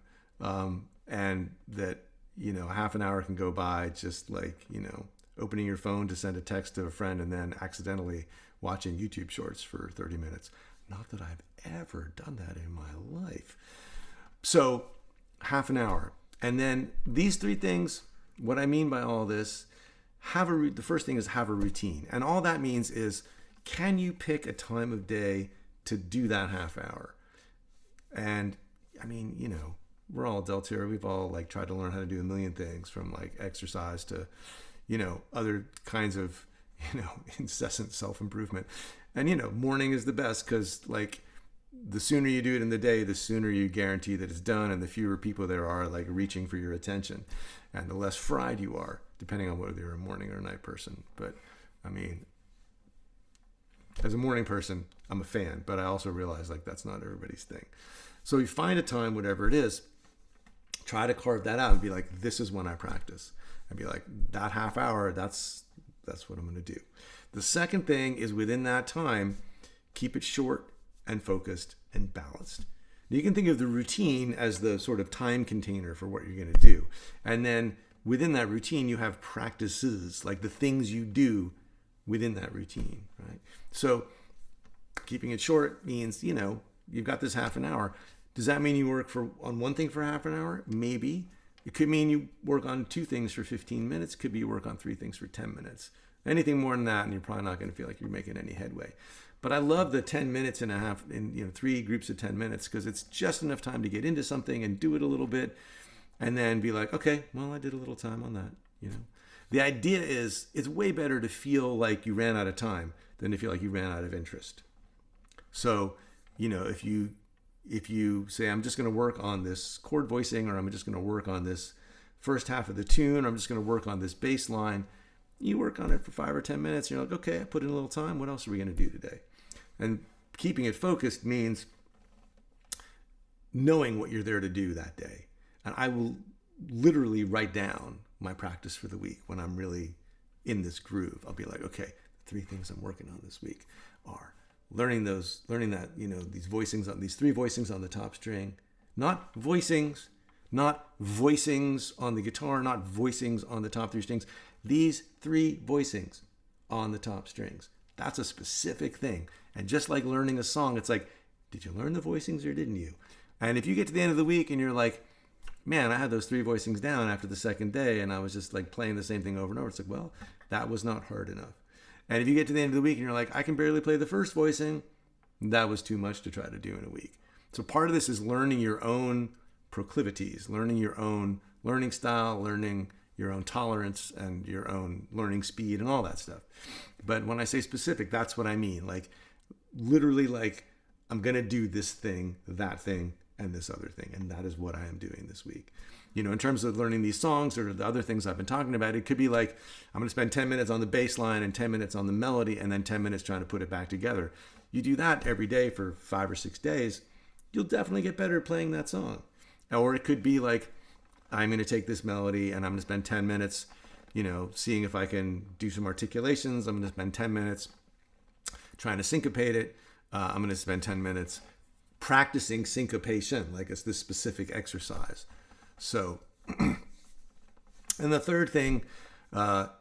and that, you know, half an hour can go by just like, you know, opening your phone to send a text to a friend and then accidentally watching YouTube shorts for 30 minutes. Not that I've ever done that in my life. So half an hour. And then these 3 things, what I mean by all this, the first thing is have a routine. And all that means is, can you pick a time of day to do that half hour? And I mean, you know, we're all adults here. We've all like tried to learn how to do a million things, from like exercise to, you know, other kinds of, you know, incessant self-improvement. And, you know, morning is the best, because like the sooner you do it in the day, the sooner you guarantee that it's done, and the fewer people there are like reaching for your attention, and the less fried you are, depending on whether you're a morning or a night person. But I mean, as a morning person, I'm a fan, but I also realize like that's not everybody's thing. So you find a time, whatever it is, try to carve that out and be like, this is when I practice. And be like, that half hour, that's what I'm going to do. The second thing is, within that time, keep it short and focused and balanced. You can think of the routine as the sort of time container for what you're going to do. And then within that routine, you have practices, like the things you do within that routine, right? So keeping it short means, you've got this half an hour. Does that mean you work on one thing for half an hour? Maybe. It could mean you work on 2 things for 15 minutes. Could be you work on 3 things for 10 minutes. Anything more than that, and you're probably not going to feel like you're making any headway. But I love the 10 minutes and a half in 3 groups of 10 minutes, because it's just enough time to get into something and do it a little bit, and then be like, okay, well, I did a little time on that. The idea is it's way better to feel like you ran out of time than to feel like you ran out of interest. So, if you say, I'm just going to work on this chord voicing, or I'm just going to work on this first half of the tune, or I'm just going to work on this bass line, you work on it for 5 or 10 minutes. You're like, okay, I put in a little time. What else are we going to do today? And keeping it focused means knowing what you're there to do that day. And I will literally write down my practice for the week when I'm really in this groove. I'll be like, okay, 3 things I'm working on this week are learning that, these 3 voicings on the top string, not voicings on the guitar, not voicings on the top 3 strings, these 3 voicings on the top strings. That's a specific thing. And just like learning a song, it's like, did you learn the voicings or didn't you? And if you get to the end of the week and you're like, man, I had those 3 voicings down after the second day and I was just like playing the same thing over and over, it's like, well, that was not hard enough. And if you get to the end of the week and you're like, I can barely play the first voicing, that was too much to try to do in a week. So part of this is learning your own proclivities, learning your own learning style, learning your own tolerance and your own learning speed and all that stuff. But when I say specific, that's what I mean. Like literally, like I'm going to do this thing, that thing, and this other thing. And that is what I am doing this week. In terms of learning these songs or the other things I've been talking about, it could be like, I'm going to spend 10 minutes on the bass line and 10 minutes on the melody and then 10 minutes trying to put it back together. You do that every day for 5 or 6 days, you'll definitely get better at playing that song. Or it could be like, I'm going to take this melody and I'm going to spend 10 minutes, seeing if I can do some articulations. I'm going to spend 10 minutes trying to syncopate it. I'm going to spend 10 minutes practicing syncopation, like it's this specific exercise. So, and the third thing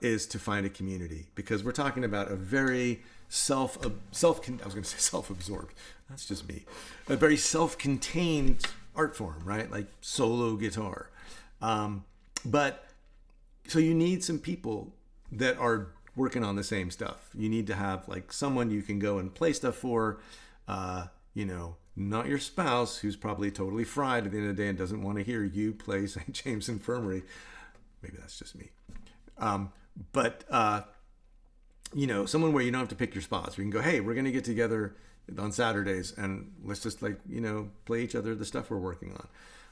is to find a community, because we're talking about a very self-absorbed, that's just me, a very self-contained art form, right? Like solo guitar. But so you need some people that are working on the same stuff. You need to have like someone you can go and play stuff for, not your spouse, who's probably totally fried at the end of the day and doesn't want to hear you play St. James Infirmary. Maybe that's just me. But someone where you don't have to pick your spots. We can go, hey, we're going to get together on Saturdays and let's just play each other the stuff we're working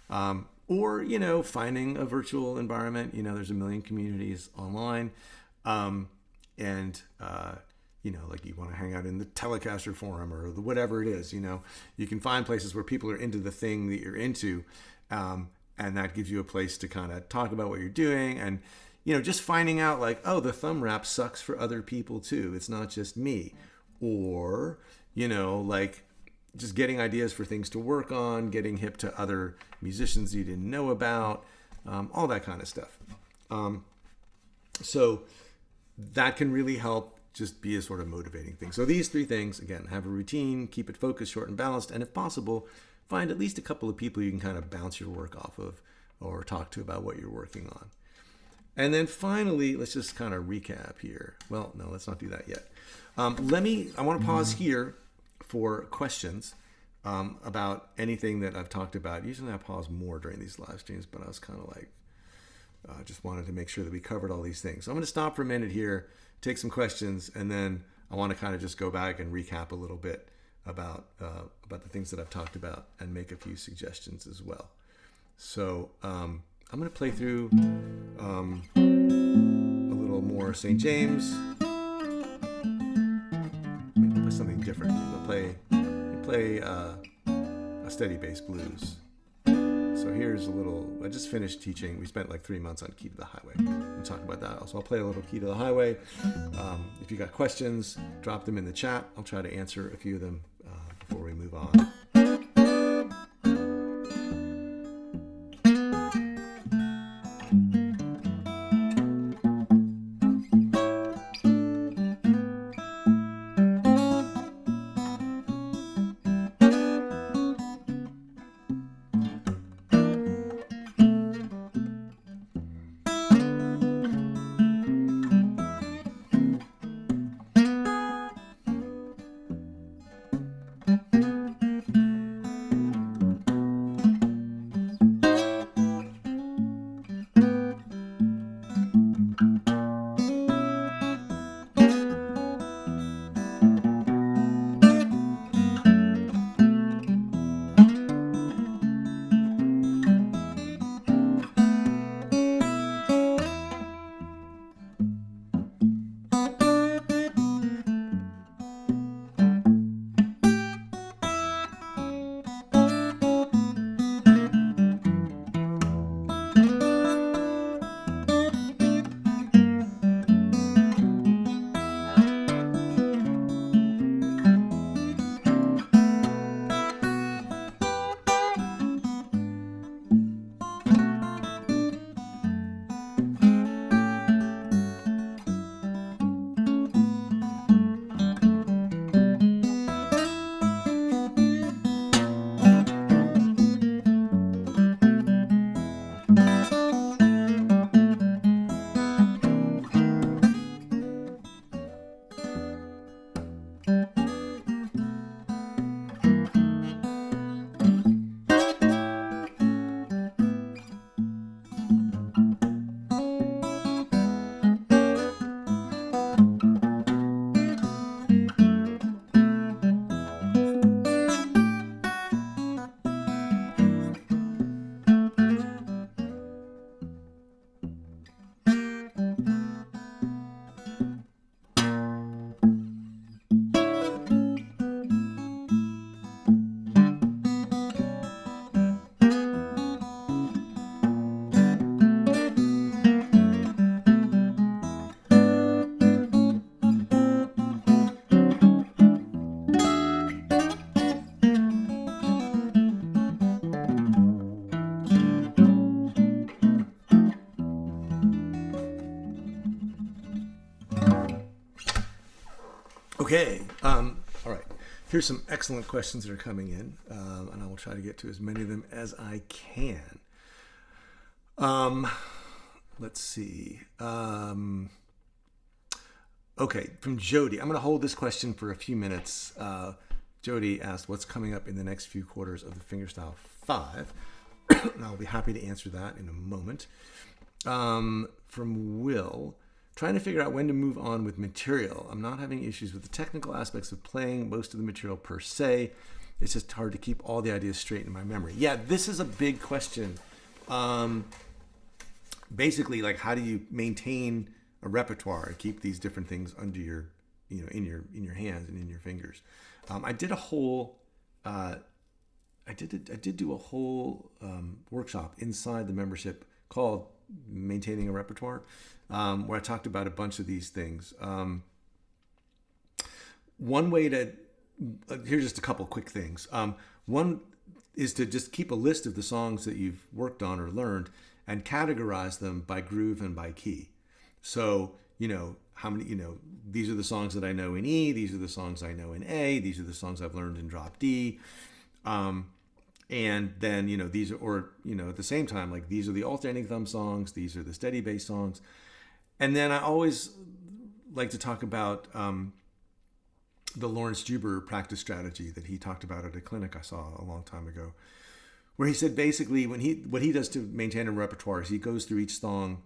on. Or finding a virtual environment. There's a million communities online. Like you want to hang out in the Telecaster forum or whatever it is, you can find places where people are into the thing that you're into. And that gives you a place to kind of talk about what you're doing. And, just finding out like, oh, the thumb wrap sucks for other people too. It's not just me. Or, just getting ideas for things to work on, getting hip to other musicians you didn't know about, all that kind of stuff. So that can really help just be a sort of motivating thing. So these 3 things, again, have a routine, keep it focused, short and balanced, and if possible, find at least a couple of people you can kind of bounce your work off of or talk to about what you're working on. And then finally, let's just kind of recap here. Well, no, let's not do that yet. I want to pause here for questions about anything that I've talked about. Usually I pause more during these live streams, but I was kind of like, just wanted to make sure that we covered all these things. So I'm going to stop for a minute here, take some questions, and then I want to kind of just go back and recap a little bit about the things that I've talked about and make a few suggestions as well. So I'm going to play through a little more St. James. Maybe play something different. I'll play a steady bass blues. So here's a little, I just finished teaching. We spent like 3 months on Key to the Highway. We'll talk about that. So I'll play a little Key to the Highway. If you got questions, drop them in the chat. I'll try to answer a few of them before we move on. Okay. All right. Here's some excellent questions that are coming in, and I will try to get to as many of them as I can. Let's see. Okay, from Jody. I'm going to hold this question for a few minutes. Jody asked, what's coming up in the next few quarters of the Fingerstyle 5? And I'll be happy to answer that in a moment. From Will, trying to figure out when to move on with material. I'm not having issues with the technical aspects of playing most of the material per se. It's just hard to keep all the ideas straight in my memory. Yeah, this is a big question. Basically, like, how do you maintain a repertoire and keep these different things under your, in your hands and in your fingers? I did a whole, I did do a whole workshop inside the membership called Maintaining a Repertoire, where I talked about a bunch of these things. One way to, here's just a couple quick things. One is to just keep a list of the songs that you've worked on or learned and categorize them by groove and by key. So, how many, these are the songs that I know in E, these are the songs I know in A, these are the songs I've learned in drop D. And then, these are, or, at the same time, like, these are the alternating thumb songs, these are the steady bass songs. And then I always like to talk about the Lawrence Juber practice strategy that he talked about at a clinic I saw a long time ago, where he said basically what he does to maintain a repertoire is he goes through each song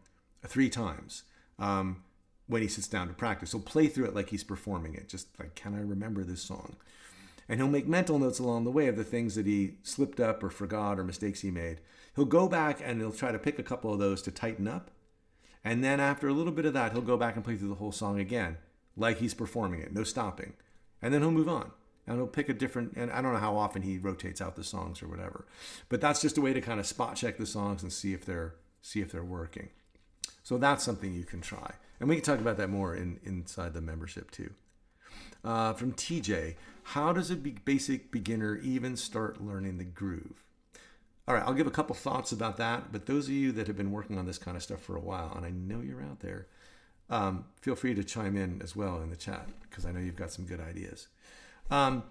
3 times when he sits down to practice. He'll play through it like he's performing it, just like, can I remember this song? And he'll make mental notes along the way of the things that he slipped up or forgot or mistakes he made. He'll go back and he'll try to pick a couple of those to tighten up. And then after a little bit of that, he'll go back and play through the whole song again, like he's performing it, no stopping. And then he'll move on. And he'll pick a different, and I don't know how often he rotates out the songs or whatever. But that's just a way to kind of spot check the songs and see if they're working. So that's something you can try. And we can talk about that more inside the membership too. From TJ, how does a basic beginner even start learning the groove? All right, I'll give a couple thoughts about that, but those of you that have been working on this kind of stuff for a while, and I know you're out there, feel free to chime in as well in the chat, because I know you've got some good ideas. Well,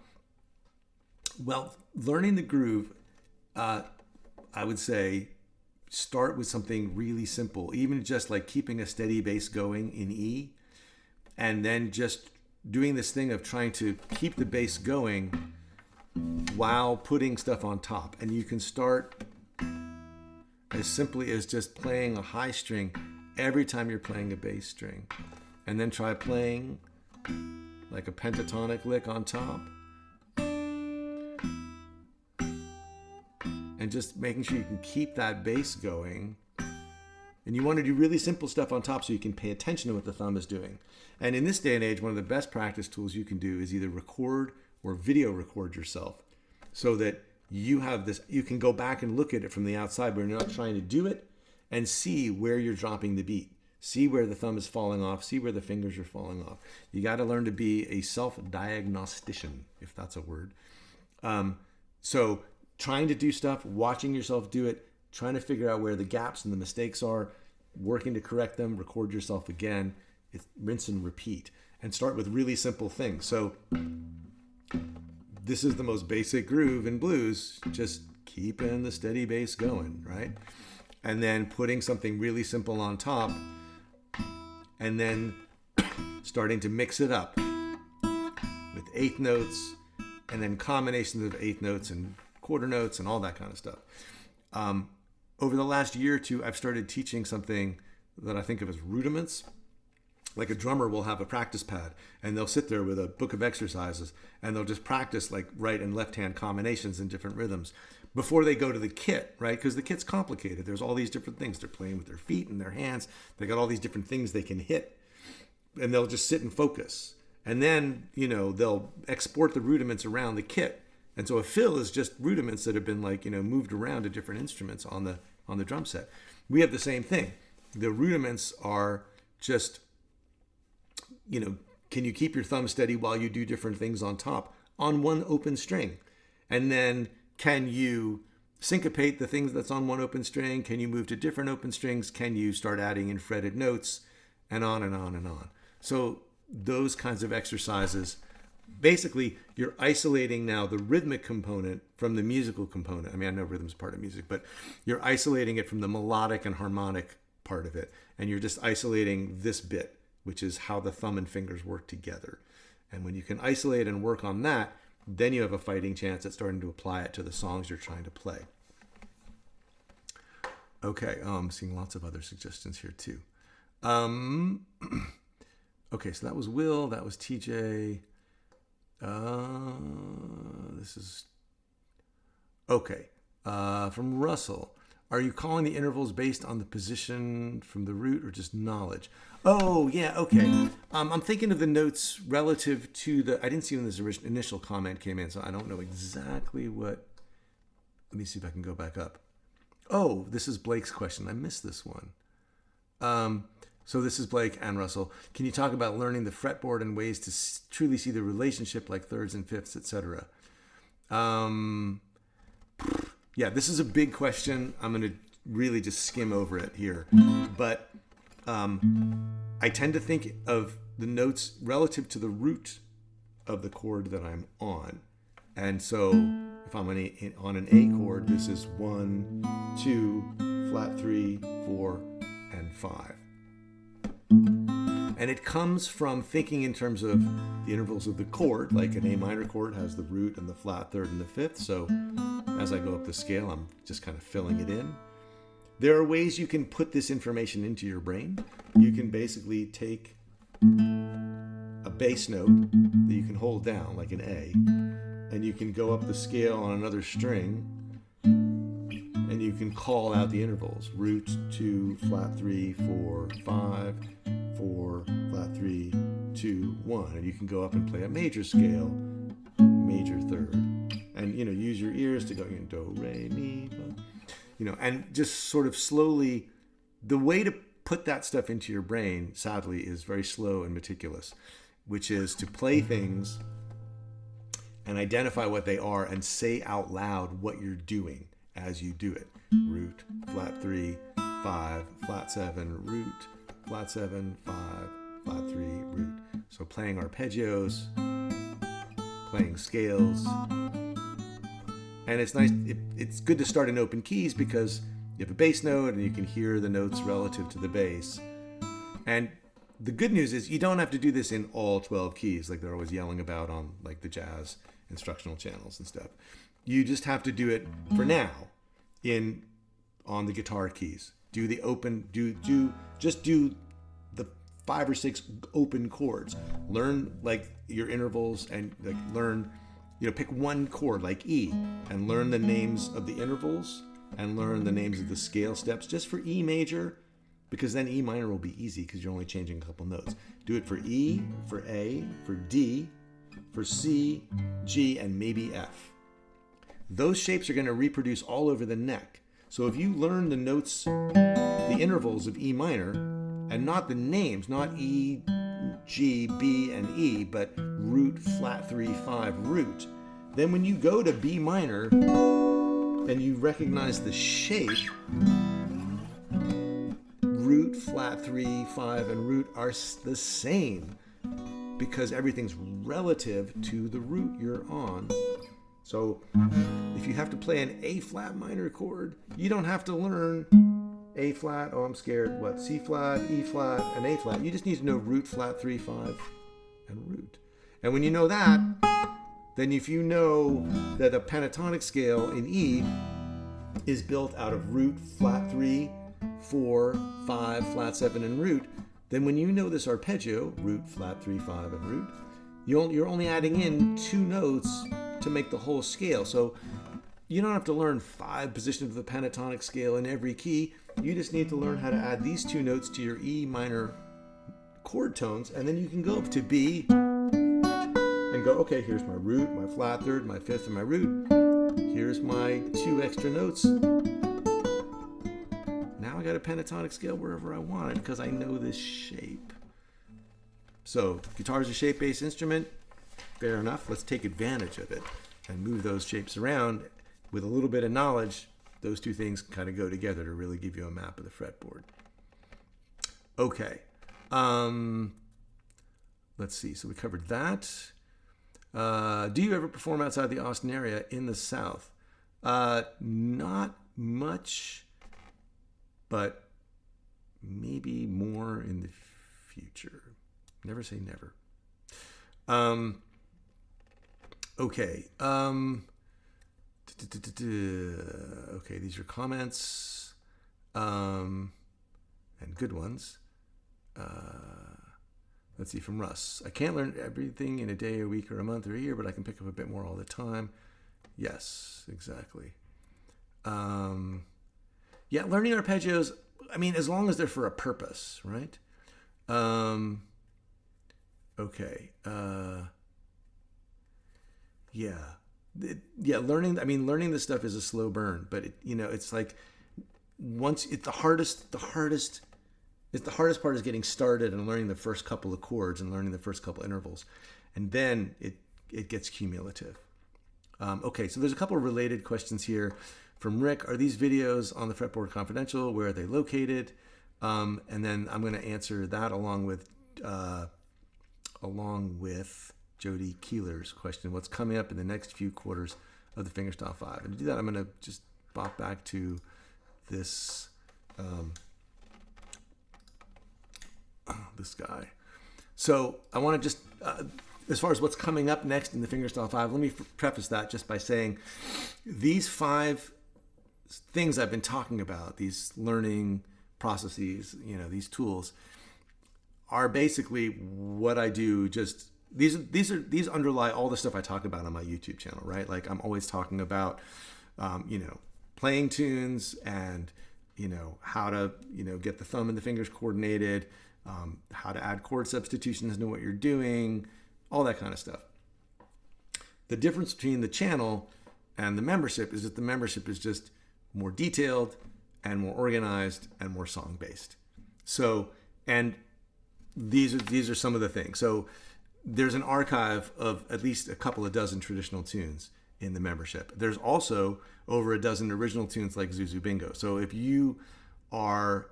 learning the groove, I would say start with something really simple, even just like keeping a steady bass going in E, and then just doing this thing of trying to keep the bass going while putting stuff on top. And you can start as simply as just playing a high string every time you're playing a bass string, and then try playing like a pentatonic lick on top, and just making sure you can keep that bass going. And you want to do really simple stuff on top so you can pay attention to what the thumb is doing. And in this day and age, one of the best practice tools you can do is either record or video record yourself, so that you have this, you can go back and look at it from the outside when you're not trying to do it, and see where you're dropping the beat. See where the thumb is falling off, see where the fingers are falling off. You got to learn to be a self-diagnostician, if that's a word. So trying to do stuff, watching yourself do it, trying to figure out where the gaps and the mistakes are, working to correct them, record yourself again. It's rinse and repeat, and start with really simple things. So this is the most basic groove in blues, just keeping the steady bass going, right? And then putting something really simple on top, and then starting to mix it up with eighth notes, and then combinations of eighth notes and quarter notes and all that kind of stuff. Over the last year or two, I've started teaching something that I think of as rudiments. Like a drummer will have a practice pad, and they'll sit there with a book of exercises, and they'll just practice like right and left hand combinations in different rhythms before they go to the kit, right? Because the kit's complicated. There's all these different things. They're playing with their feet and their hands. They got all these different things they can hit, and they'll just sit and focus. And then, they'll export the rudiments around the kit. And so a fill is just rudiments that have been moved around to different instruments on the drum set. We have the same thing. The rudiments are just, can you keep your thumb steady while you do different things on top on one open string? And then can you syncopate the things that's on one open string? Can you move to different open strings? Can you start adding in fretted notes? And on and on and on. So those kinds of exercises basically you're isolating now the rhythmic component from the musical component. I mean, I know rhythm's part of music, but you're isolating it from the melodic and harmonic part of it. And you're just isolating this bit, which is how the thumb and fingers work together. And when you can isolate and work on that, then you have a fighting chance at starting to apply it to the songs you're trying to play. Okay, I'm seeing lots of other suggestions here too. Okay, so that was Will, that was TJ. This is okay. From Russell, are you calling the intervals based on the position from the root or just knowledge? Oh yeah, okay. I'm thinking of the notes relative to the. I didn't see when this initial comment came in, so I don't know exactly what. Let me see if I can go back up. Oh, this is Blake's question. I missed this one. So this is Blake and Russell. Can you talk about learning the fretboard and ways to truly see the relationship, like thirds and fifths, etc.? Yeah, this is a big question. I'm going to really just skim over it here. But I tend to think of the notes relative to the root of the chord that I'm on. And so if I'm on an A chord, this is 1, 2, flat 3, 4, and 5. And it comes from thinking in terms of the intervals of the chord, like an A minor chord has the root and the flat third and the fifth. So as I go up the scale, I'm just kind of filling it in. There are ways you can put this information into your brain. You can basically take a bass note that you can hold down, like an A, and you can go up the scale on another string, and you can call out the intervals. Root, 2, flat 3, 4, 5, 4, flat 3, 2, 1. And you can go up and play a major scale, major third. And, use your ears to go, do, re, mi, fa. And just sort of slowly, the way to put that stuff into your brain, sadly, is very slow and meticulous, which is to play things and identify what they are and say out loud what you're doing as you do it. Root, flat 3, 5, flat 7, root, flat 7, 5, flat 3, root. So playing arpeggios, playing scales. And it's nice, it's good to start in open keys because you have a bass note and you can hear the notes relative to the bass. And the good news is you don't have to do this in all 12 keys like they're always yelling about on like the jazz instructional channels and stuff. You just have to do it for now on the guitar keys. Do the open, just do the 5 or 6 open chords. Learn like your intervals and like learn, pick one chord like E and learn the names of the intervals and learn the names of the scale steps just for E major, because then E minor will be easy because you're only changing a couple notes. Do it for E, for A, for D, for C, G, and maybe F. Those shapes are going to reproduce all over the neck. So if you learn the notes, the intervals of E minor, and not the names, not E, G, B, and E, but root, flat 3, 5, root, then when you go to B minor and you recognize the shape, root, flat 3, 5, and root are the same because everything's relative to the root you're on. So if you have to play an A flat minor chord, you don't have to learn A flat, oh I'm scared, C flat, E flat, and A flat. You just need to know root, flat 3, 5, and root. And when you know that, then if you know that a pentatonic scale in E is built out of root, flat 3, 4, 5, flat 7, and root, then when you know this arpeggio, root, flat 3, 5, and root, you're only adding in 2 notes to make the whole scale. So you don't have to learn 5 positions of the pentatonic scale in every key. You just need to learn how to add these 2 notes to your E minor chord tones, and then you can go up to B and go, okay, here's my root, my flat third, my fifth, and my root. Here's my 2 extra notes. Now I got a pentatonic scale wherever I want it because I know this shape. So guitar is a shape-based instrument. Fair enough. Let's take advantage of it and move those shapes around. With a little bit of knowledge, those 2 things kind of go together to really give you a map of the fretboard. Okay. Let's see. So we covered that. Do you ever perform outside the Austin area in the South? Not much, but maybe more in the future. Never say never. Okay. Okay, these are comments, and good ones. Let's see, from Russ. I can't learn everything in a day, a week, or a month, or a year, but I can pick up a bit more all the time. Yes, exactly. Yeah, learning arpeggios, I mean, as long as they're for a purpose, right? Okay. Learning this stuff is a slow burn, but it's like the hardest part is getting started and learning the first couple of chords and learning the first couple intervals, and then it gets cumulative. Okay, so there's a couple of related questions here from Rick. Are these videos on the Fretboard Confidential? Where are they located? And then I'm going to answer that along with Jody Keeler's question. What's coming up in the next few quarters of the Fingerstyle Five? And to do that, I'm going to just bop back to this this guy. So I want to just, as far as what's coming up next in the Fingerstyle Five, let me preface that just by saying these 5 things I've been talking about, these learning processes, these tools, are basically what I do. Just these underlie all the stuff I talk about on my YouTube channel, right? Like I'm always talking about, playing tunes and, how to, get the thumb and the fingers coordinated, how to add chord substitutions, know what you're doing, all that kind of stuff. The difference between the channel and the membership is that the membership is just more detailed and more organized and more song-based. So, and these are some of the things. So there's an archive of at least a couple of dozen traditional tunes in the membership. There's also over a dozen original tunes like Zuzu Bingo. So if you are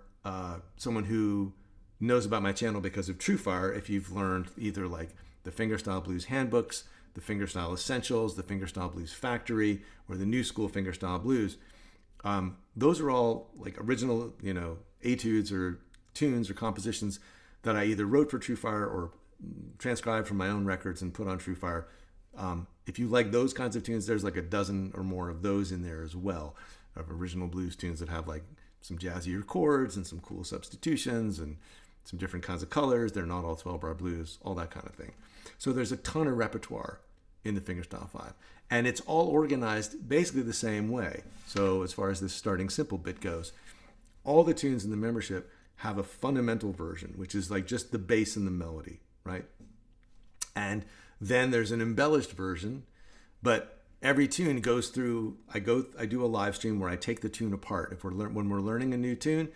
someone who knows about my channel because of TrueFire, if you've learned either like the Fingerstyle Blues handbooks, the Fingerstyle Essentials, the Fingerstyle Blues Factory, or the New School Fingerstyle Blues, those are all like original, etudes or tunes or compositions that I either wrote for TrueFire or transcribed from my own records and put on TrueFire. If you like those kinds of tunes, there's like a dozen or more of those in there as well, of original blues tunes that have like some jazzier chords and some cool substitutions and some different kinds of colors. They're not all 12-bar blues, all that kind of thing. So there's a ton of repertoire in the Fingerstyle Five. And it's all organized basically the same way. So as far as this starting simple bit goes, all the tunes in the membership have a fundamental version, which is like just the bass and the melody, right? And then there's an embellished version, but every tune goes through, I do a live stream where I take the tune apart. When we're learning a new tune,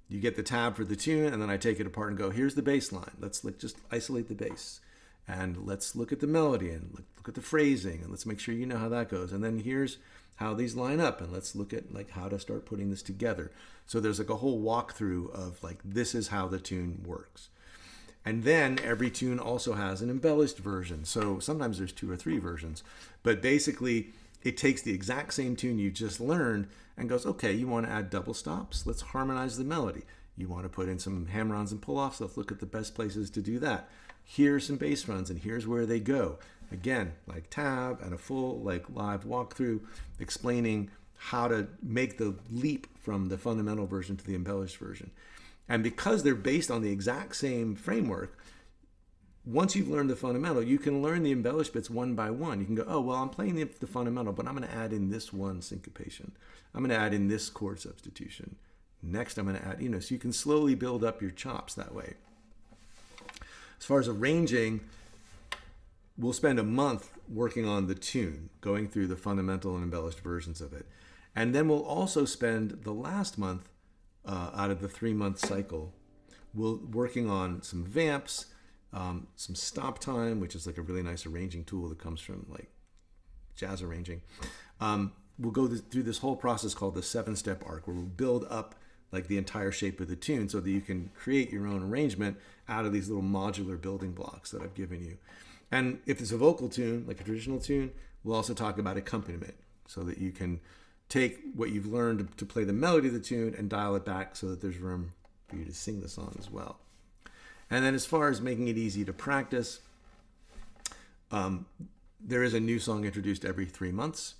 you get the tab for the tune, and then I take it apart and go, here's the bass line. Let's just isolate the bass. And let's look at the melody and look at the phrasing, and let's make sure you know how that goes. And then here's how these line up, and let's look at like how to start putting this together. So there's like a whole walkthrough of like, this is how the tune works. And then every tune also has an embellished version. So sometimes there's 2 or 3 versions, but basically it takes the exact same tune you just learned and goes, okay, you want to add double stops? Let's harmonize the melody. You want to put in some hammer-ons and pull-offs? Let's look at the best places to do that. Here's some bass runs and here's where they go. Again, like tab and a full like live walkthrough explaining how to make the leap from the fundamental version to the embellished version. And because they're based on the exact same framework, once you've learned the fundamental, you can learn the embellished bits one by one. You can go, oh, well, I'm playing the fundamental, but I'm going to add in this one syncopation. I'm going to add in this chord substitution. Next, I'm going to add, so you can slowly build up your chops that way. As far as arranging, we'll spend a month working on the tune, going through the fundamental and embellished versions of it. And then we'll also spend the last month out of the 3-month cycle, working on some vamps, some stop time, which is like a really nice arranging tool that comes from like jazz arranging. We'll go through this whole process called the 7-step arc, where we'll build up like the entire shape of the tune so that you can create your own arrangement out of these little modular building blocks that I've given you. And if it's a vocal tune, like a traditional tune, we'll also talk about accompaniment so that you can take what you've learned to play the melody of the tune and dial it back so that there's room for you to sing the song as well. And then as far as making it easy to practice, there is a new song introduced every 3 months.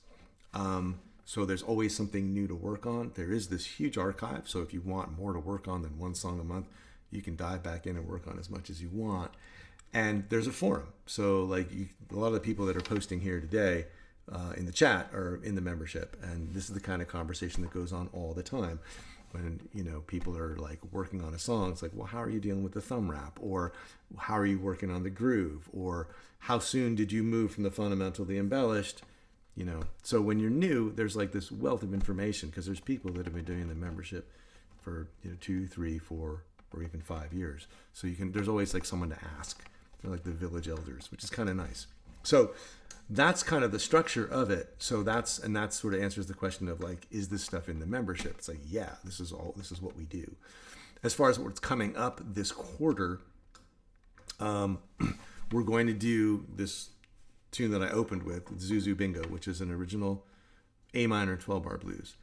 So there's always something new to work on. There is this huge archive. So if you want more to work on than one song a month, you can dive back in and work on as much as you want. And there's a forum. So like a lot of the people that are posting here today in the chat are in the membership. And this is the kind of conversation that goes on all the time. When, people are like working on a song, it's like, well, how are you dealing with the thumb wrap? Or how are you working on the groove? Or how soon did you move from the fundamental to the embellished? So when you're new, there's like this wealth of information because there's people that have been doing the membership for 2, 3, 4, or even 5 years. So there's always like someone to ask. They're like the village elders, which is kind of nice. So that's kind of the structure of it. So that sort of answers the question of like, is this stuff in the membership? It's like, yeah, this is what we do. As far as what's coming up this quarter, we're going to do this tune that I opened with, Zuzu Bingo, which is an original A minor 12-bar blues.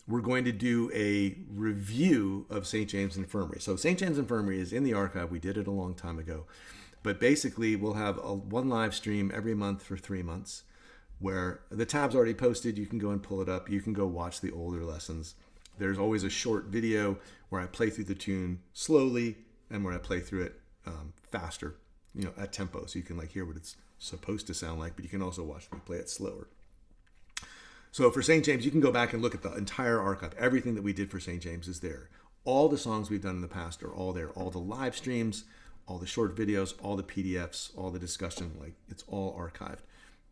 We're going to do a review of St. James Infirmary. So St. James Infirmary is in the archive. We did it a long time ago. But basically, we'll have one live stream every month for 3 months where the tab's already posted. You can go and pull it up. You can go watch the older lessons. There's always a short video where I play through the tune slowly and where I play through it faster, at tempo. So you can like hear what it's supposed to sound like, but you can also watch me play it slower. So for St. James, you can go back and look at the entire archive. Everything that we did for St. James is there. All the songs we've done in the past are all there. All the live streams, all the short videos, all the PDFs, all the discussion, like it's all archived.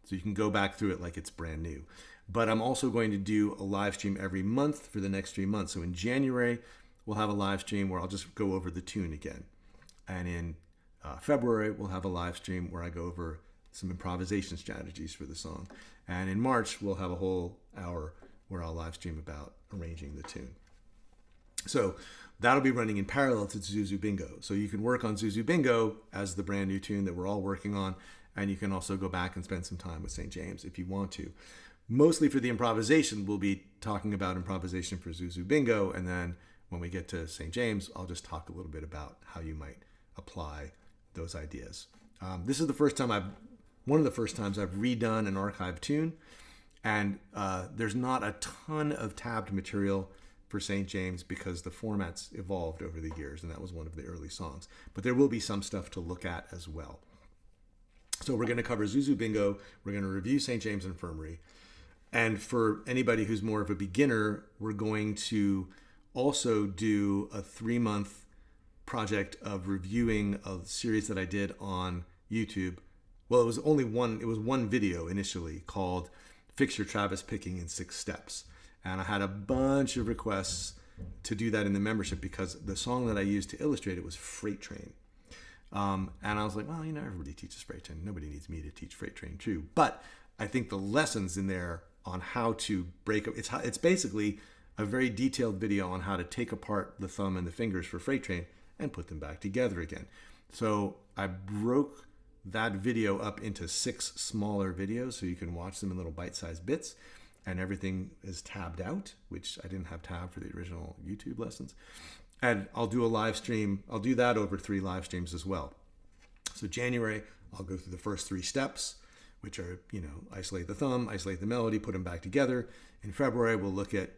So you can go back through it like it's brand new. But I'm also going to do a live stream every month for the next 3 months. So in January, we'll have a live stream where I'll just go over the tune again. And in February, we'll have a live stream where I go over some improvisation strategies for the song. And in March, we'll have a whole hour where I'll live stream about arranging the tune. So that'll be running in parallel to Zuzu Bingo. So you can work on Zuzu Bingo as the brand new tune that we're all working on. And you can also go back and spend some time with St. James if you want to. Mostly for the improvisation, we'll be talking about improvisation for Zuzu Bingo. And then when we get to St. James, I'll just talk a little bit about how you might apply those ideas. This is one of the first times I've redone an archived tune. And there's not a ton of tabbed material for St. James because the format's evolved over the years, and that was one of the early songs. But there will be some stuff to look at as well. So we're going to cover Zuzu Bingo. We're going to review St. James Infirmary. And for anybody who's more of a beginner, we're going to also do a 3-month project of reviewing a series that I did on YouTube. Well, it was one video initially called Fix Your Travis Picking in 6 Steps. And I had a bunch of requests to do that in the membership because the song that I used to illustrate it was Freight Train. And I was like, well, everybody teaches Freight Train. Nobody needs me to teach Freight Train too. But I think the lessons in there on how to break up, it's basically a very detailed video on how to take apart the thumb and the fingers for Freight Train and put them back together again. So I broke that video up into 6 smaller videos so you can watch them in little bite-sized bits. And everything is tabbed out, which I didn't have tabbed for the original YouTube lessons. And I'll do a live stream. I'll do that over 3 live streams as well. So January, I'll go through the first 3 steps, which are, isolate the thumb, isolate the melody, put them back together. In February, we'll look at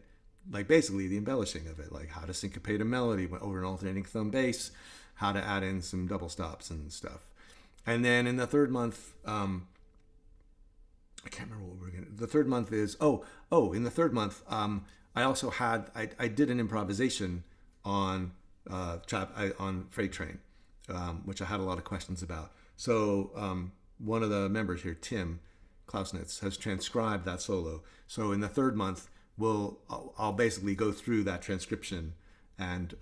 like basically the embellishing of it, like how to syncopate a melody over an alternating thumb bass, how to add in some double stops and stuff. And then in the 3rd month, I can't remember what we're going to. The 3rd month is in the 3rd month, I also had I did an improvisation on Freight Train, which I had a lot of questions about. So one of the members here, Tim Klausnitz, has transcribed that solo. So in the 3rd month, I'll basically go through that transcription and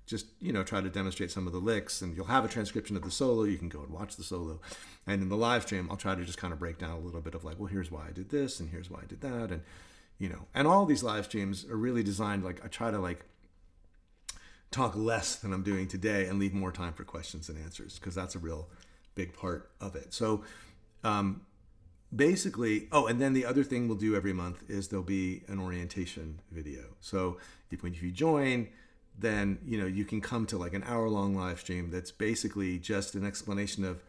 just try to demonstrate some of the licks, and you'll have a transcription of the solo. You can go and watch the solo, and in the live stream I'll try to just kind of break down a little bit of like, well, here's why I did this and here's why I did that, and and all these live streams are really designed like I try to like talk less than I'm doing today and leave more time for questions and answers, because that's a real big part of it. So basically, and then the other thing we'll do every month is there'll be an orientation video. So if you join, then you can come to like an hour-long live stream that's basically just an explanation of,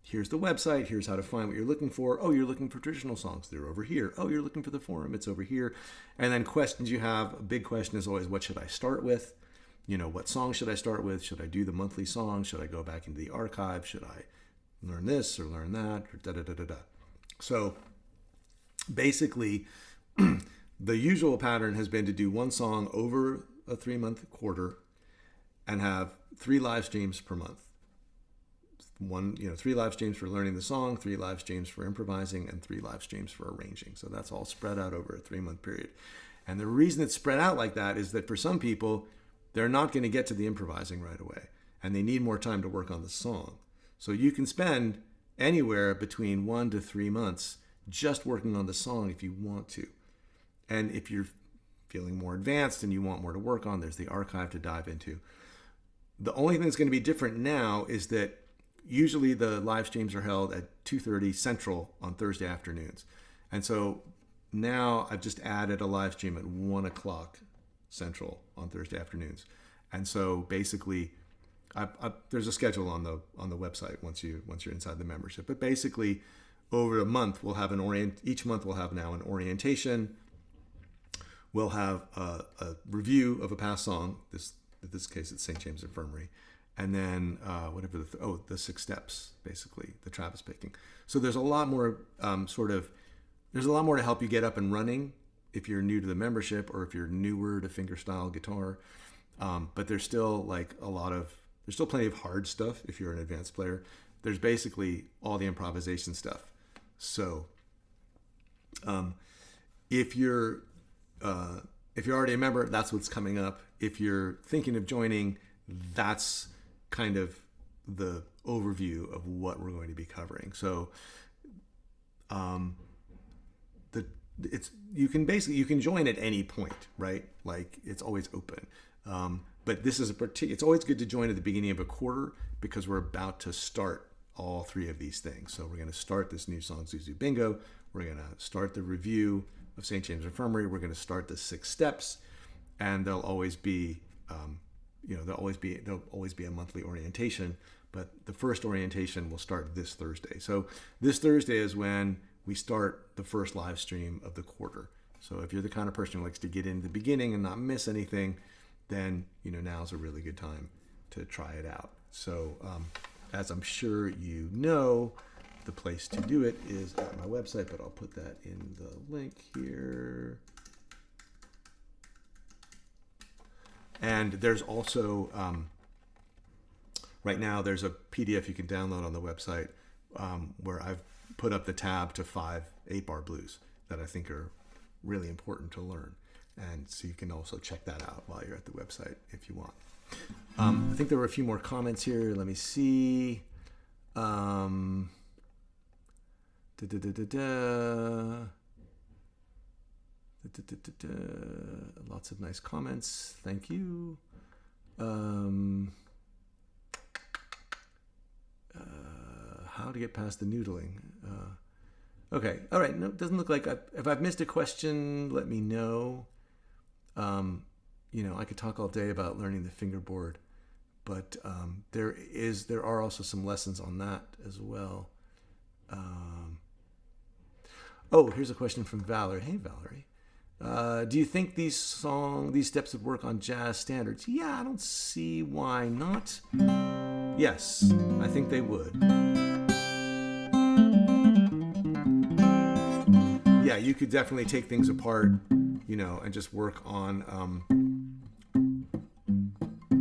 here's the website, here's how to find what you're looking for. Oh, you're looking for traditional songs, they're over here. Oh, you're looking for the forum, it's over here. And then questions you have, a big question is always, what should I start with? What song should I start with? Should I do the monthly song? Should I go back into the archive? Should I learn this or learn that? Or da-da-da-da-da. So basically, the usual pattern has been to do one song over a 3-month quarter and have 3 live streams per month. 3 live streams for learning the song, 3 live streams for improvising, and 3 live streams for arranging. So that's all spread out over a 3-month period. And the reason it's spread out like that is that for some people, they're not going to get to the improvising right away, and they need more time to work on the song. So you can spend anywhere between 1 to 3 months just working on the song if you want to. And if you're feeling more advanced and you want more to work on, there's the archive to dive into. The only thing that's going to be different now is that usually the live streams are held at 2:30 Central on Thursday afternoons. And so now I've just added a live stream at 1 o'clock Central on Thursday afternoons. And so basically, there's a schedule on the website once you're inside the membership. But basically, over a month, we'll have each month we'll have now an orientation. We'll have a review of a past song. In this case, it's St. James Infirmary. And then the 6 steps, basically, the Travis picking. So there's a lot more there's a lot more to help you get up and running if you're new to the membership or if you're newer to fingerstyle guitar. But there's still there's still plenty of hard stuff if you're an advanced player. There's basically all the improvisation stuff. So if you're already a member, that's what's coming up. If you're thinking of joining, that's kind of the overview of what we're going to be covering. So you can join at any point, right? Like, it's always open. But this is it's always good to join at the beginning of a quarter because we're about to start all 3 of these things. So we're going to start this new Song Zuzu Bingo. We're going to start the review of St. James Infirmary. We're going to start the 6 steps, and there'll always be there'll always be a monthly orientation, but the first orientation will start this Thursday. So this Thursday is when we start the first live stream of the quarter. So if you're the kind of person who likes to get in the beginning and not miss anything, then now's a really good time to try it out. So as I'm sure you know, the place to do it is at my website, but I'll put that in the link here. And there's also, right now, there's a PDF you can download on the website where I've put up the tab to 5 8-bar blues that I think are really important to learn. And so you can also check that out while you're at the website if you want. I think there were a few more comments here. Let me see. Lots of nice comments. Thank you. How to get past the noodling. Okay. All right. No, it doesn't look like if I've missed a question, let me know. I could talk all day about learning the fingerboard, but there are also some lessons on that as well. Here's a question from Valerie. Hey, Valerie. Do you think these steps would work on jazz standards? Yeah, I don't see why not. Yes, I think they would. Yeah, you could definitely take things apart, and just work on.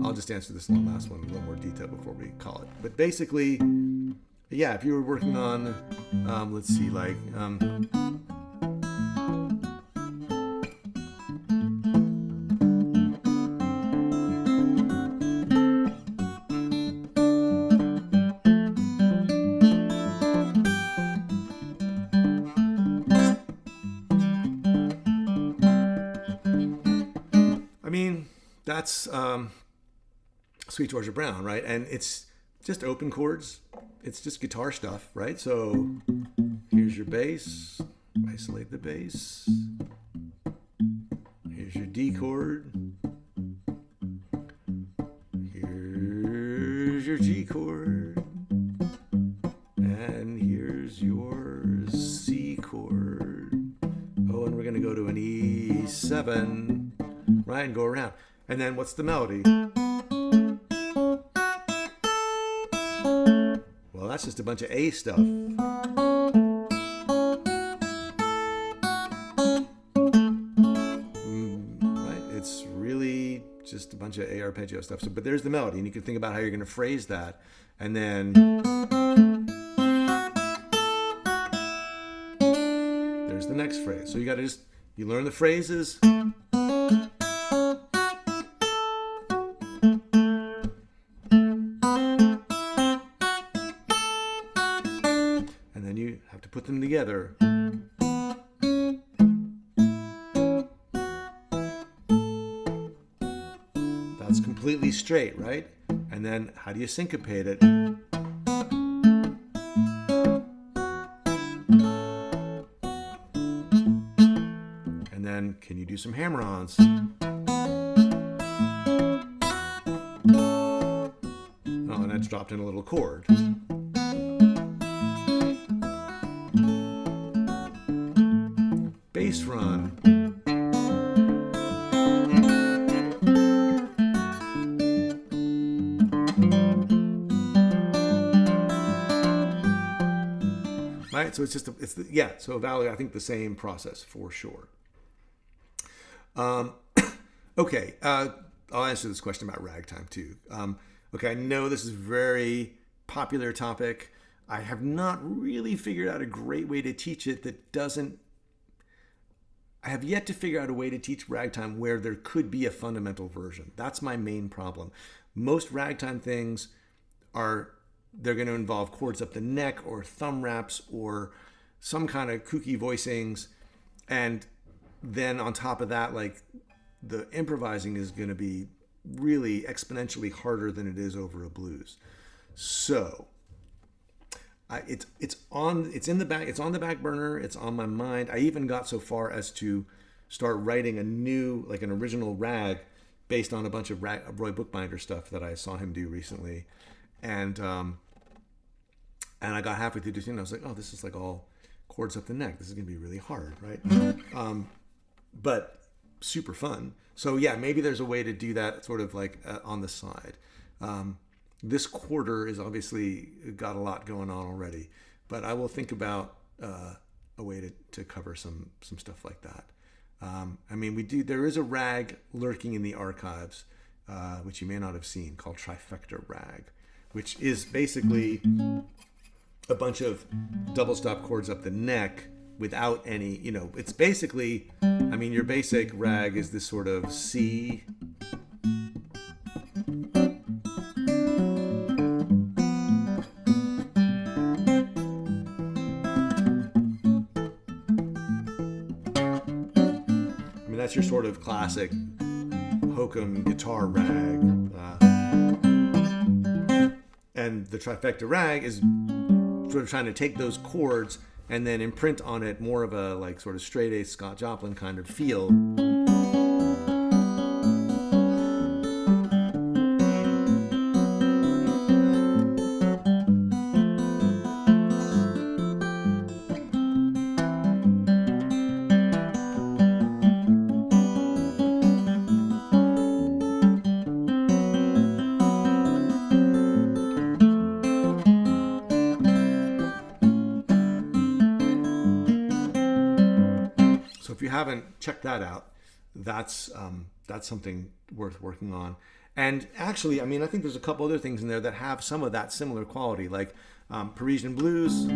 I'll just answer this last one in a little more detail before we call it. But basically, yeah, if you were working on, let's see, like. That's Sweet Georgia Brown, right? And it's just open chords, it's just guitar stuff, right? So here's your bass, isolate the bass. Here's your D chord. Here's your G chord. And here's your C chord. Oh, and we're going to go to an E7, right? And go around. And then what's the melody? Well, that's just a bunch of A stuff. Right? It's really just a bunch of A arpeggio stuff. So, but there's the melody, and you can think about how you're going to phrase that. And then there's the next phrase. So you got to you learn the phrases. And then you have to put them together. That's completely straight, right? And then how do you syncopate it? And then can you do some hammer-ons? Oh, and that's dropped in a little chord. Bass run. Right, so so Valerie, I think the same process for sure. Okay, I'll answer this question about ragtime too. Okay, I know this is a very popular topic. I have not really figured out a great way to teach it that doesn't. I have yet to figure out a way to teach ragtime where there could be a fundamental version. That's my main problem. Most ragtime things they're going to involve chords up the neck or thumb wraps or some kind of kooky voicings. And then on top of that, like the improvising is going to be really exponentially harder than it is over a blues. So it's on the back burner. It's on my mind. I even got so far as to start writing an original rag based on a bunch of Roy Bookbinder stuff that I saw him do recently. And I got halfway through the tune. I was like, oh, this is like all chords up the neck. This is going to be really hard, right? But super fun. So yeah, maybe there's a way to do that sort of like on the side. This quarter is obviously got a lot going on already, but I will think about a way to cover some stuff like that. I mean, there is a rag lurking in the archives, which you may not have seen, called Trifecta Rag, which is basically a bunch of double stop chords up the neck without any, it's basically, I mean, your basic rag is this sort of C. I mean, that's your sort of classic hokum guitar rag. And the Trifecta Rag is sort of trying to take those chords and then imprint on it more of a like sort of straight A Scott Joplin kind of feel. If you haven't checked that out, that's something worth working on. And actually, I mean, I think there's a couple other things in there that have some of that similar quality, like Parisian Blues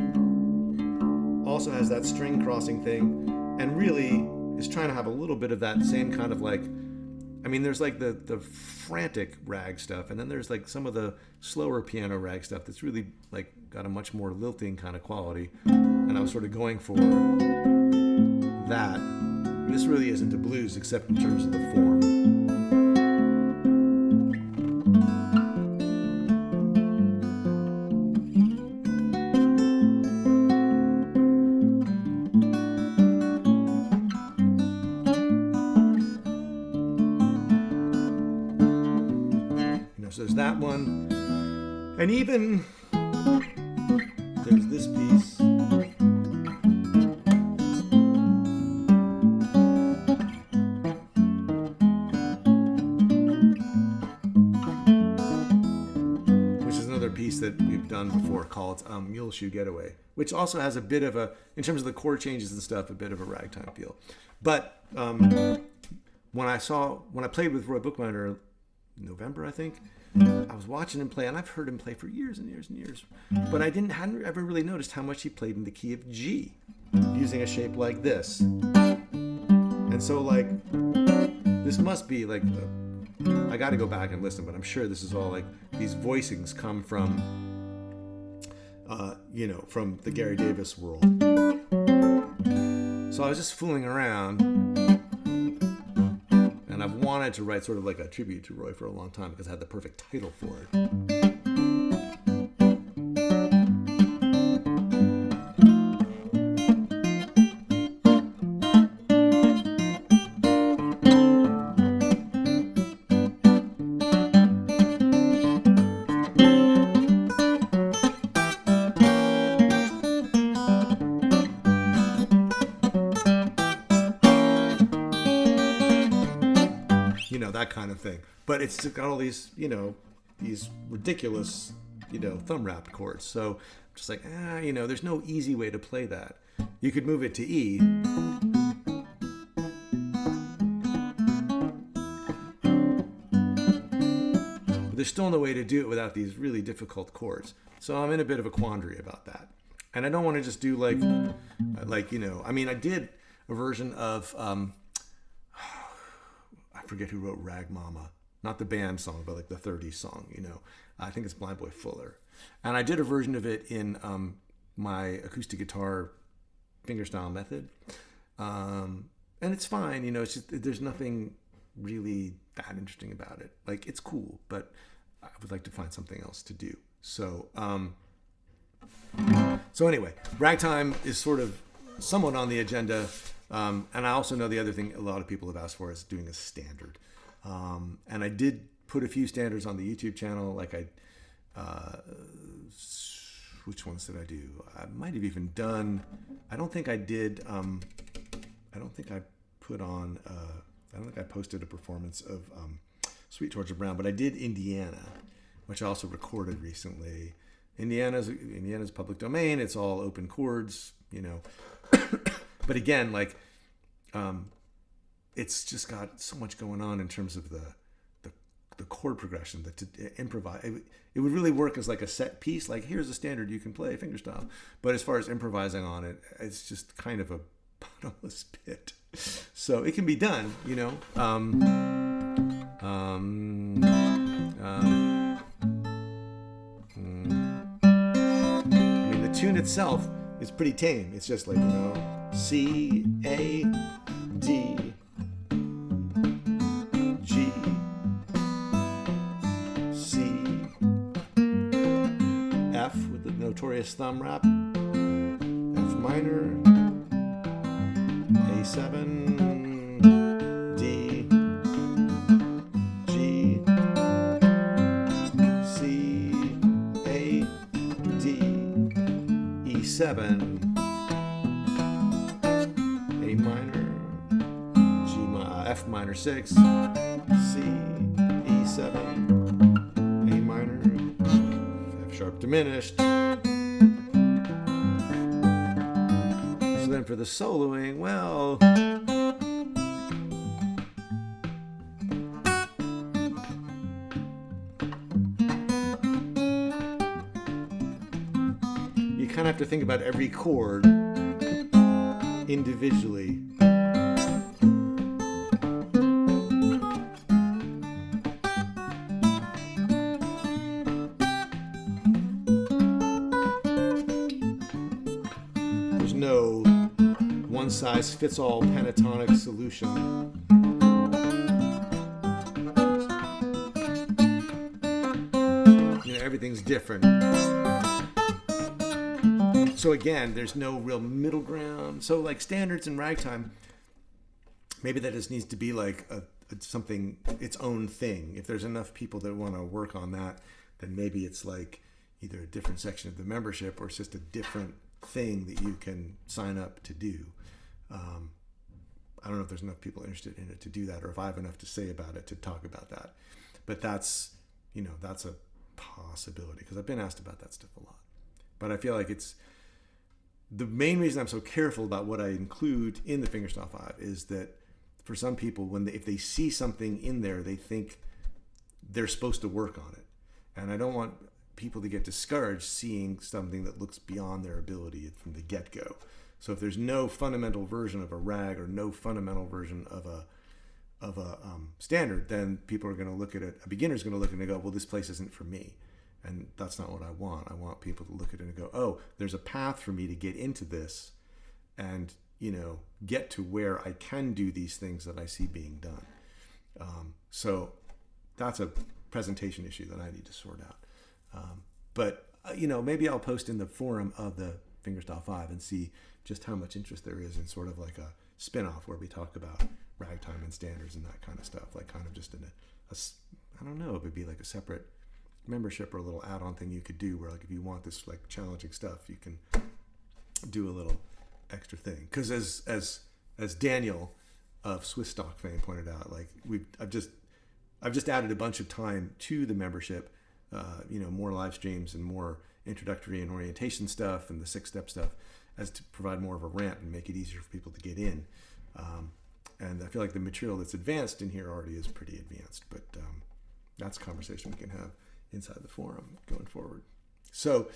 also has that string crossing thing, and really is trying to have a little bit of that same kind of like, I mean, there's like the frantic rag stuff, and then there's like some of the slower piano rag stuff that's really like got a much more lilting kind of quality. And I was sort of going for that. And this really isn't a blues except in terms of the form. one. And even there's this piece. Which is another piece that we've done before called Mule Shoe Getaway, which also has a bit of a, in terms of the chord changes and stuff, a bit of a ragtime feel. But when I played with Roy Bookbinder in November, I think, I was watching him play, and I've heard him play for years and years and years, but I hadn't ever really noticed how much he played in the key of G, using a shape like this. And so, like, this must be like, I got to go back and listen, but I'm sure this is all like, these voicings come from, from the Gary Davis world. So I was just fooling around. And I've wanted to write sort of like a tribute to Roy for a long time because I had the perfect title for it. That kind of thing. But it's got all these, these ridiculous, thumb wrapped chords. So I'm just like, there's no easy way to play that. You could move it to E. But there's still no way to do it without these really difficult chords. So I'm in a bit of a quandary about that. And I don't want to just do I did a version of, I forget who wrote Rag Mama, not the band song, but like the 30s song, I think it's Blind Boy Fuller. And I did a version of it in my acoustic guitar fingerstyle method. And it's fine, it's just, there's nothing really that interesting about it. Like, it's cool, but I would like to find something else to do. So anyway, ragtime is sort of somewhat on the agenda. And I also know the other thing a lot of people have asked for is doing a standard. And I did put a few standards on the YouTube channel. Like which ones did I do? I might have even done, I don't think I posted a performance of Sweet Georgia Brown, but I did Indiana, which I also recorded recently. Indiana's public domain. It's all open chords, But again, it's just got so much going on in terms of the chord progression that to improvise, it would really work as like a set piece. Like, here's a standard you can play fingerstyle. But as far as improvising on it, it's just kind of a bottomless pit. So it can be done, I mean, the tune itself is pretty tame. It's just like, C, A, D, G, C, F with the notorious thumb wrap, F minor, A7, D, G, C, A, D, E7, F minor 6, C, E7, A minor, F sharp diminished. So then for the soloing, well, you kind of have to think about every chord individually. No one-size-fits-all pentatonic solution. Everything's different. So again, there's no real middle ground. So like standards in ragtime, maybe that just needs to be like a something, its own thing. If there's enough people that want to work on that, then maybe it's like either a different section of the membership or it's just a different thing that you can sign up to do. I don't know if there's enough people interested in it to do that, or if I have enough to say about it to talk about that. But that's a possibility, because I've been asked about that stuff a lot. But I feel like it's the main reason I'm so careful about what I include in the Fingerstyle Five is that for some people, if they see something in there, they think they're supposed to work on it. And I don't want people to get discouraged seeing something that looks beyond their ability from the get-go. So if there's no fundamental version of a rag or no fundamental version of a standard, then people are going to look at it. A beginner's going to look at it and go, well, this place isn't for me. And that's not what I want. I want people to look at it and go, oh, there's a path for me to get into this and, get to where I can do these things that I see being done. So that's a presentation issue that I need to sort out. But maybe I'll post in the forum of the Fingerstyle Five and see just how much interest there is in sort of like a spin-off where we talk about ragtime and standards and that kind of stuff, like kind of just in I don't know, it would be like a separate membership or a little add-on thing you could do where, like, if you want this like challenging stuff, you can do a little extra thing. Because as Daniel of Swiss Stock fame pointed out, like I've just added a bunch of time to the membership, more live streams and more introductory and orientation stuff and the 6-step stuff, as to provide more of a ramp and make it easier for people to get in. And I feel like the material that's advanced in here already is pretty advanced, but that's a conversation we can have inside the forum going forward. So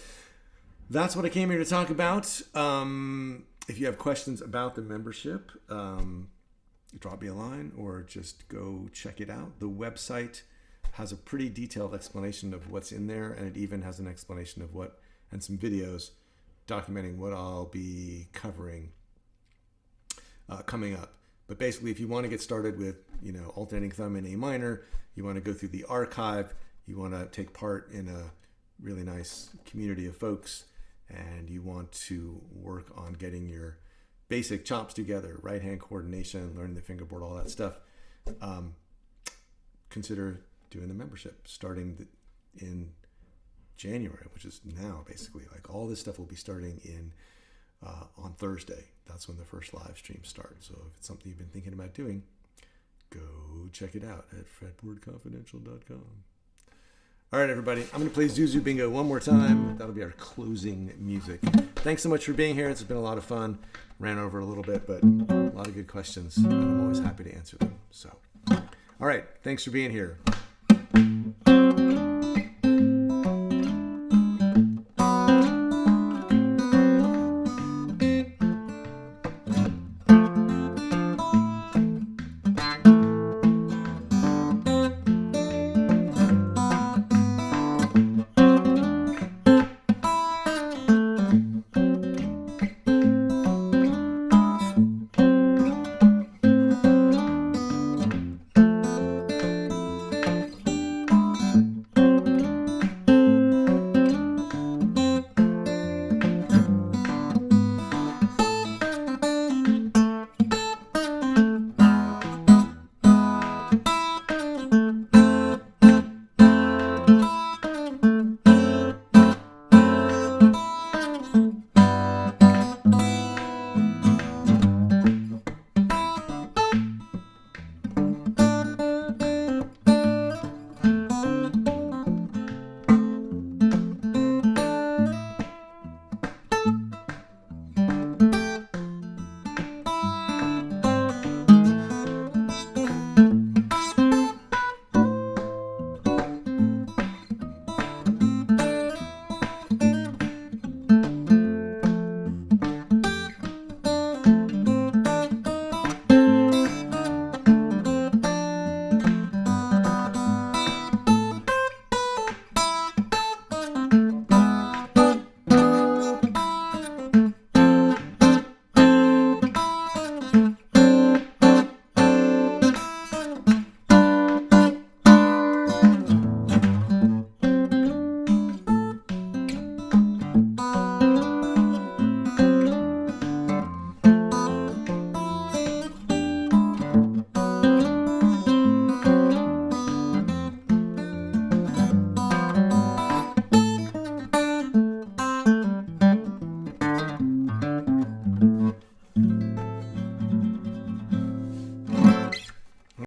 that's what I came here to talk about. If you have questions about the membership, drop me a line or just go check it out. The website has a pretty detailed explanation of what's in there, and it even has an explanation of and some videos documenting what I'll be covering coming up. But basically, if you want to get started with, alternating thumb in A minor, you want to go through the archive, you want to take part in a really nice community of folks, and you want to work on getting your basic chops together, right hand coordination, learning the fingerboard, all that stuff, consider doing the membership starting in January, which is now basically. Like, all this stuff will be starting on Thursday. That's when the first live stream starts. So if it's something you've been thinking about doing, go check it out at fretboardconfidential.com. All right, everybody, I'm going to play Zuzu Bingo one more time. That'll be our closing music. Thanks so much for being here. It's been a lot of fun. Ran over a little bit, but a lot of good questions, and I'm always happy to answer them. So, all right, thanks for being here.